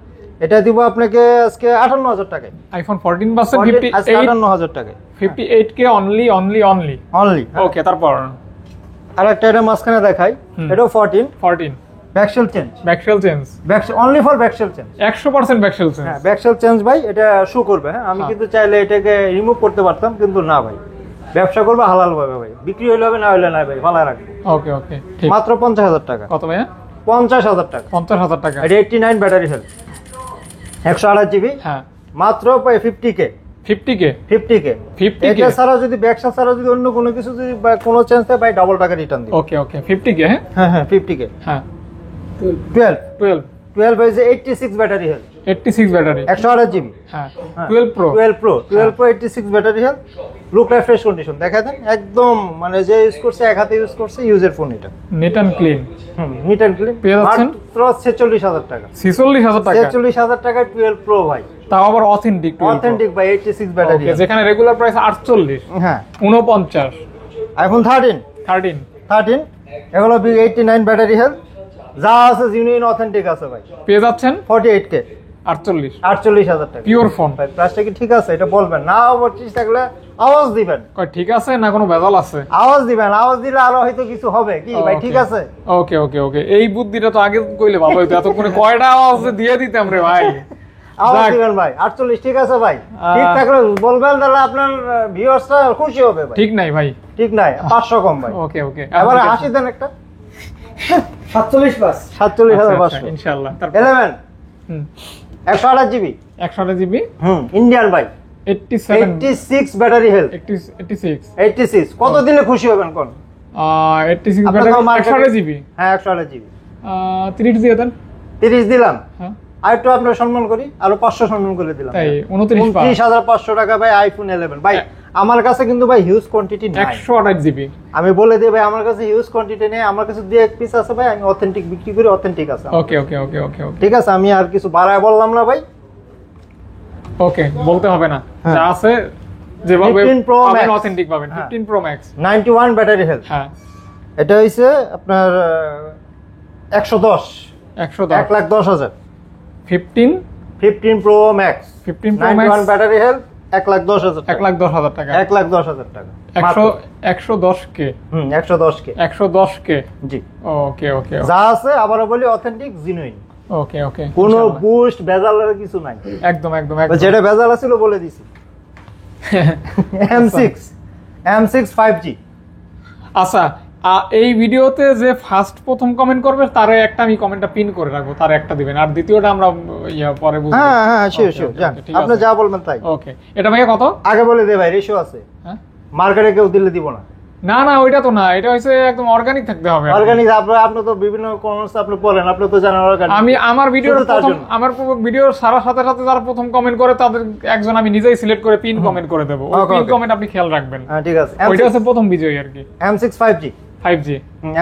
এটা দিব আপনাকে আজকে 58,000 টাকায়। আইফোন 14 পাচ্ছেন 14 আজকে 58 58,000 টাকায় 58k only only only only. Okay তারপর আর একটা এটা মাঝখানে দেখাই, এটাও 14 14 back shell change, back shell change back shell only for back shell change. 100% back shell change. হ্যাঁ ব্যাকশেল চেঞ্জ ভাই, এটা শো করবে। হ্যাঁ আমি কিন্তু চাইলে এটাকে রিমুভ করতে পারতাম, কিন্তু না ভাই, ব্যবসা করবে হালাল ভাবে ভাই, বিক্রি হইলে হবে না হইলে না ভাই, ভালো রাখবে। ওকে ওকে ঠিক। মাত্র 50,000 টাকা। কত ভাইয়া? 50,000 টাকা। 50,000 টাকা। এটা 89 ব্যাটারি হেলথ, 128 জিবি, হ্যাঁ মাত্র 50k 50k 50k। 50k এটা ছাড়া যদি ব্যবসা ছাড়া যদি অন্য কোনো কিছু যদি বা কোনো চেঞ্জ থাকে ভাই ডাবল টাকা রিটার্ন দিই। ওকে ওকে 50k। হ্যাঁ হ্যাঁ হ্যাঁ 50k। হ্যাঁ 12 12 হইছে 86 ব্যাটারি হেলথ, 86 ব্যাটারি। 128 জিবি। হ্যাঁ 12 প্রো 12 প্রো 86 ব্যাটারি হেলথ, লুকটা ফ্রেশ কন্ডিশন দেখা দেন একদম, মানে যে ইউজ করছে এক হাতে ইউজ করছে ইউজের ফোন এটা। Net and clean neat and clean. পেয়ে যাচ্ছেন মাত্র 46,000 টাকা। 46,000 টাকা 46,000 টাকায় 12 প্রো ভাই, তাও আবার অথেন্টিক অথেন্টিক ভাই 86 ব্যাটারি। যেখানে রেগুলার প্রাইস 48 হ্যাঁ 49 আইফোন 13 এগুলো 89 ব্যাটারি হেলথ, যা আছে জেনুইন অথেন্টিক আছে ভাই। পেয়ে যাচ্ছেন 48k 48 টাকা। Pure phone. ভাই প্রাইসটা কি ঠিক আছে এটা বলবেন, না অবশ্যই থাকলে আওয়াজ দিবেন। কয় ঠিক আছে না কোনো ভেজাল আছে? আওয়াজ দিবেন, আওয়াজ দিলে আরো হয়তো কিছু হবে কি ভাই, ঠিক আছে? ওকে ওকে ওকে এই বুদ্ধিটা তো আগে কইলে ভালো হইতো, এতক্ষণে কয়টা আওয়াজ দিয়ে দিতাম রে ভাই। আওয়াজ যাক। দিবেন ভাই 48, ঠিক আছে ভাই, ঠিক থাকলে বলবেন, তাহলে আপনার ভিউয়ার্সরা খুশি হবে ভাই। ঠিক নাই ভাই। ঠিক নাই 500 কম ভাই। ওকে ওকে এবারে 80 দেন একটা 47 প্লাস 47,500। ইনশাআল্লাহ। তারপর 11 হুম 128 জিবি 128 জিবি ইন্ডিয়ান ভাই, 87 86 ব্যাটারি হেলথ, 86 86 কত দিলে খুশি হবেন কোন? 86 আপনার ব্যাটারি তো market- 128 জিবি হ্যাঁ 128 জিবি 30 দিয়ে দেন। 30 দিলাম, হ্যাঁ আর একটু আপনার সম্মান করি, আরো 500 সম্মান করে দিলাম। তাই 29 পাঁচ। 29,500 টাকা ভাই আইফোন 11 ভাই। আমার কাছে কিন্তু ভাই হিউজ কোয়ান্টিটি নাই, 128 জিবি। আমি বলে দিই ভাই আমার কাছে হিউজ কোয়ান্টিটি নেই, আমার কাছে দুই এক পিস আছে ভাই, আমি অথেন্টিক বিক্রি করি, অথেন্টিক আছে আমার। ওকে ওকে ওকে ওকে ওকে ঠিক আছে, আমি আর কিছু বাড়ায় বললাম না ভাই। ওকে বলতে হবে না, হ্যাঁ। যা আছে যেভাবে 15 Pro পাবেন Max। অথেন্টিক পাবেন। হ্যাঁ। 15 প্রো ম্যাক্স। 91 ব্যাটারি হেলথ, হ্যাঁ এটা হইছে আপনার 110 110 1,10,000। 15 pro max 15 pro 91 max battery health 1,10,000 টাকা। 1,10,000 টাকা। 1,10,000 টাকা 110 কে 110 কে 110 কে। জি। ওকে ওকে যা আছে আবারও বলি অথেন্টিক জেনুইন, ওকে ওকে কোনো বুস্ট ভেজালের কিছু নাই, একদম একদম একদম। যেটা ভেজাল ছিল বলে দিছি। M6 5G। আচ্ছা এই ভিডিওতে যে ফার্স্ট প্রথম কমেন্ট করবে তারে একটা আমি কমেন্টটা পিন করে রাখবো, তার একটা দিবেন, আর দ্বিতীয়টা আমরা পরে বুঝবো। হ্যাঁ হ্যাঁ শিওর Okay, শিওর, okay, জান okay, ঠিক আপনি আছে। যা বলবেন তাই। ওকে এটা ভাইয়া কত? আগে বলে দে ভাই, রেশিও আছে, হ্যাঁ মার্কেটে কেউ দিলে দিব না। না না ওইটা তো না, এটা হচ্ছে একদম অর্গানিক থাকতে হবে। অর্গানিক আপনি তো বিভিন্ন কমেন্টস আপনি পড়েন, আপনি তো জানেন অর্গানিক। আমি আমার ভিডিওর শুধু তার প্রথম জন্য। আমার ভিডিওর সারা সাথে সাথে যারা প্রথম কমেন্ট করে তাদের একজন আমি নিজেই সিলেক্ট করে পিন কমেন্ট করে দেবো। ওই Okay, পিন okay. কমেন্ট আপনি খেয়াল রাখবেন। হ্যাঁ ঠিক আছে। ওইটা হচ্ছে প্রথম বিজয়ী আর কি। M6 5G 5G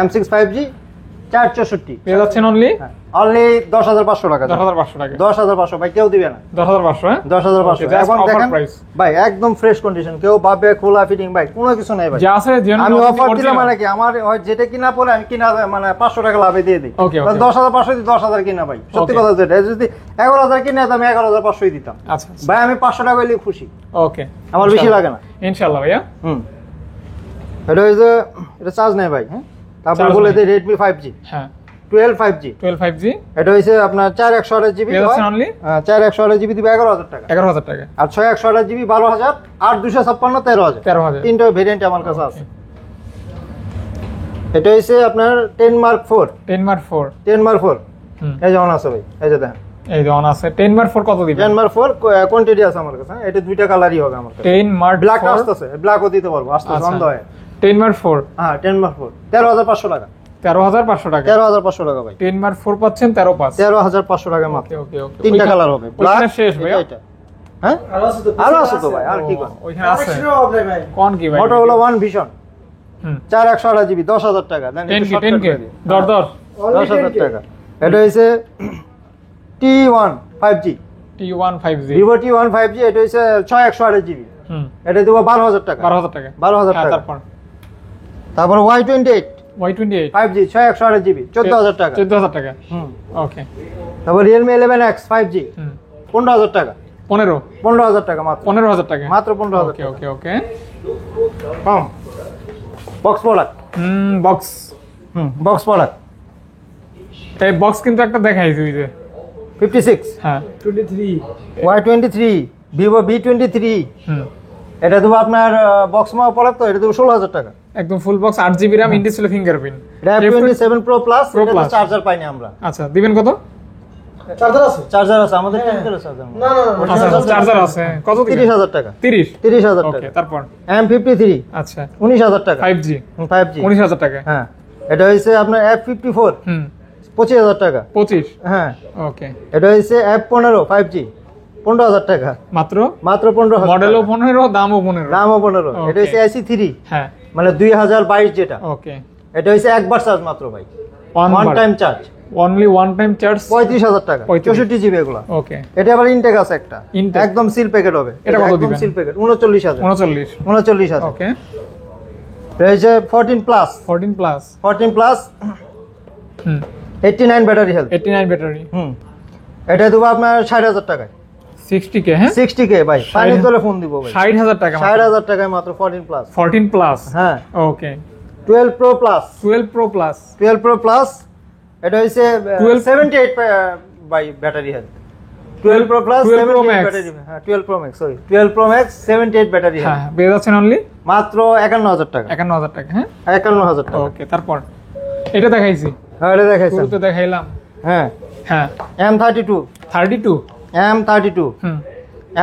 M6 5G 464 পেয়ে যাচ্ছেন অনলি অনলি 10,500 টাকা। 10,500 টাকা। 10,500 ভাই, কেউ দিবে না। 10,500 হ্যাঁ 10,500 Okay, just এখন offer দেখেন price। ভাই একদম ফ্রেশ কন্ডিশন, কেউ ভাবে খোলা ফিটিং ভাই কোনো কিছু নাই ভাই। যা আছে আমি অফার দিলাম মানে কি, আমার হয় যেটা কিনা পরে আমি কিনা মানে 500 টাকা লাভে দিয়ে দিই। Okay, okay. 10,500 দিয়ে 10,000 কিনা ভাই, সত্যি Okay. কথা যেটা, যদি 11,000 কিনা তো আমি 11,500 দিতাম আচ্ছা ভাই, আমি 500 টাকা হইলে খুশি, ওকে আমার বেশি লাগে না। ইনশাআল্লাহ ভাইয়া। এটা হইছে, এটা চার্জ নাই ভাই। হ্যাঁ তারপর Charge বলে নাই। দিই Redmi 5G হ্যাঁ 12 5G, 12 5G এটা হইছে আপনার 4128 জিবি, পেয়ে যাচ্ছেন অনলি 4128 জিবি দিবে 11,000 টাকা, 11,000 টাকা। আর 6128 জিবি 12,000, আর 256 13,000। 13,000 তিনটা ভেরিয়েন্ট আমার কাছে আছে। এটা হইছে আপনার 10 Mark 4 10 মার্ক 4 10 Mark 4 হুম এই যেমন আছে ভাই, এই যে দেখেন এই যে অন আছে 10 মার্ক 4 কত দিবেন? 10 Mark 4 কোয়ান্টিটি আছে আমার কাছে। এটা দুইটা কালারই হবে আমার কাছে, 10 মার্ক ব্ল্যাক 4 আসতেছে, ব্ল্যাকও দিতে পারবো, আসতেছে আচ্ছা। বন্ধ হয়। 10 মার্ক 4 হ্যাঁ 10 Mark 4 13,500 টাকা। 13,500 টাকা 13,500 টাকা ভাই। 10 মার্ক 4 পাচ্ছেন 13,500 13,500 টাকা মাত্র। ওকে ওকে ওকে তিনটা কালার হবে, ব্ল্যাক শেষ ভাই। এটা হ্যাঁ আরো আছে তো, আরো আছে তো ভাই, আর কি কোন ওইখানে আছে কালেকশনও হবে ভাই। কোন কি ভাই মোটরোলা ওয়ান ভিশন হুম 4128 জিবি 10,000 টাকা দেন, 10K দর দর Only 10,000 10K টাকা। এটা হইছে T1 5G, T1 5G Vivo T1 5G, এটা হইছে 6128 জিবি, হুম এটা দেবো 12,000 টাকা। 12,000 টাকা 12,000 হ্যাঁ, টাকা। তারপর তারপর Y28 Y28 5G 6128 জিবি 14,000 টাকা। 14,000 টাকা হুম। ওকে তারপর Realme 11X 5G হুম 15,000 টাকা। 15,000 টাকা মাত্র, 15,000 টাকা মাত্র 15,000 ওকে টাকা। ওকে ওকে কম box product, box box product এই বক্স কিন্তু একটা দেখাইছি ওই যে 56 হ্যাঁ 23 Y23 Vivo V23, হুম এটা দেবো আপনার বক্স মা প্রোডাক্ট, তো এটা দেবো 16,000 টাকা। একদম full box 8GB RAM in-display fingerprint এটা F27 Pro Plus, Pro এটা Plus। চার্জার পাইনি আমরা। আচ্ছা দিবেন কত চার্জার আছে? চার্জার আছে আমাদের, টেকনিক্যাল চার্জার না না না, আচ্ছা চার্জার আছে কত দিবেন 30,000 টাকা। 30 টাকা। ওকে তারপর M53 আচ্ছা 19,000 টাকা। 5G 5G 19,000 টাকা হ্যাঁ। এটা হইছে আপনার F54 হুম 25,000 টাকা। 25 হ্যাঁ। ওকে এটা হইছে F15 5G 15,000 টাকা, মাত্র মাত্র 15,000 মডেলও টাকা। 15 দামও 15 দামও 15। Okay. এটা হইছে AC3 হ্যাঁ মানে 2022 যেটা, ওকে এটা হইছে একবার চার্জ মাত্র ভাই, one one time charge only one time charge 35,000 টাকা, 35,000 64 জিবি এগুলা। ওকে এটা আবার ইনটেক আছে একটা, Intake। একদম সিল প্যাকেট হবে। এটা কত একদম দিবেন? Seal packet 39,000। 39 39,000। ওকে এটা হইছে 14 প্লাস 14 প্লাস 14 প্লাস হুম 89 ব্যাটারি হেলথ। 89 ব্যাটারি হুম। এটা দেবো আপনার 60,000 টাকায়, 60K হ্যাঁ 60K ভাই, পানি তোলে ফোন দিব ভাই, 60,000 টাকা 60,000 টাকায় মাত্র 14 প্লাস। 14 প্লাস হ্যাঁ। Okay 12 pro plus 12 pro plus 12 pro plus এটা হইছে 12 78 by battery health. 12 pro plus 12 Pro 78 Max। Battery, হ্যাঁ 12 pro max, sorry 12 pro max 78 battery health, হ্যাঁ পেয়ে যাচ্ছেন অনলি মাত্র 51,000 টাকা। 51,000 টাকা হ্যাঁ 51,000 টাকা। ওকে তারপর এটা দেখাইছি হ্যাঁ এটা দেখাইছেন, শুরুতে দেখাইলাম হ্যাঁ হ্যাঁ M32 32 M32 হুম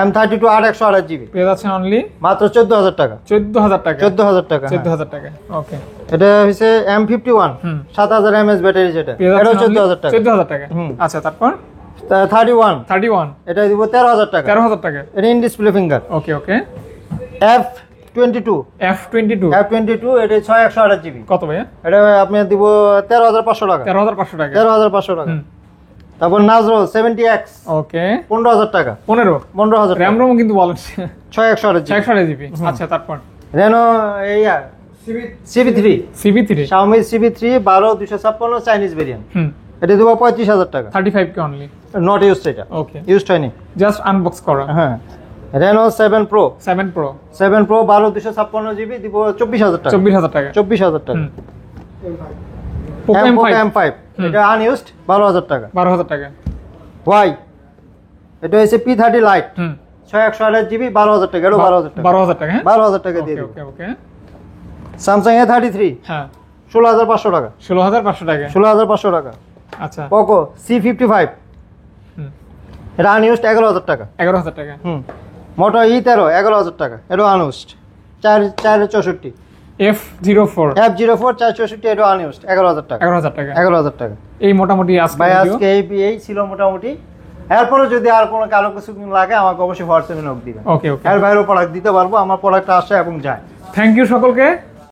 M32 8/128 জিবি পেয়ে যাচ্ছেন অনলি মাত্র 14,000 টাকা। 14,000 টাকা 14,000 টাকা। হ্যাঁ। 14,000 টাকা ওকে এটা হইছে M51 হুম 7,000 mAh ব্যাটারি, যেটা পেয়ে এটাও যাচ্ছেন 14,000 টাকা। 14,000 টাকা হুম। আচ্ছা তারপর 31 31 এটা দিব 13,000 টাকা। 13,000 টাকা এটা in display finger. Okay okay F22 F22 F22 এটা 6/128 জিবি, কত ভাইয়া এটা আপনি দিব 13,500 টাকা। 13,500 টাকা 13,500 টাকা। হুম তারপর নাজরো 70X ওকে 15,000 টাকা। 15 টাকা। র্যাম রোম কিন্তু বলেন 6/128 জিবি। 600 জিবি আচ্ছা তারপর রেনো এইয়া CB3 CB3 Xiaomi CB3 12256 Chinese variant, হুম এটা দিব 35,000 টাকা। 35K অনলি নট ইউজড, এটা ওকে ইউজড হয়নি। জাস্ট আনবক্স করা হ্যাঁ। Reno 7 pro 7 pro 7 pro 12256 GB দিব 24,000 টাকা। 24,000 টাকা 24,000 টাকা। হুম Poco Poco M5 M5 এটা আনইউজড 12,000 টাকা। 12,000 টাকা ওয়াই এটা হচ্ছে P30 লাইট হুম 6/128 জিবি 12,000 টাকা, এটাও 12,000 টাকা। 12,000 টাকা হ্যাঁ 12,000 টাকা দিয়ে ওকে দিব। ওকে ওকে স্যামসাং A33 হ্যাঁ 16,500 টাকা। 16,500 টাকা 16,500 টাকা। আচ্ছা পোকো C55 হুম এটা আনইউজড 11,000 টাকা। 11,000 টাকা হুম। মোটো E13 11,000 টাকা, এটাও আনইউজড 464। F04 F04 464 এটাও আনইউজড 11,000 টাকা। 11,000 টাকা 11,000 টাকা। এই মোটামুটি আজকে ভাই ভিডিও আজকে এই ছিল মোটামুটি। এরপরে যদি আর কোনো কারো কিছু লাগে আমাকে অবশ্যই হোয়াটসঅ্যাপে নক দিবেন, ওকে ওকে এর বাইরেও প্রোডাক্ট দিতে পারবো, আমার প্রোডাক্ট আসে এবং যায়। থ্যাংক ইউ সকলকে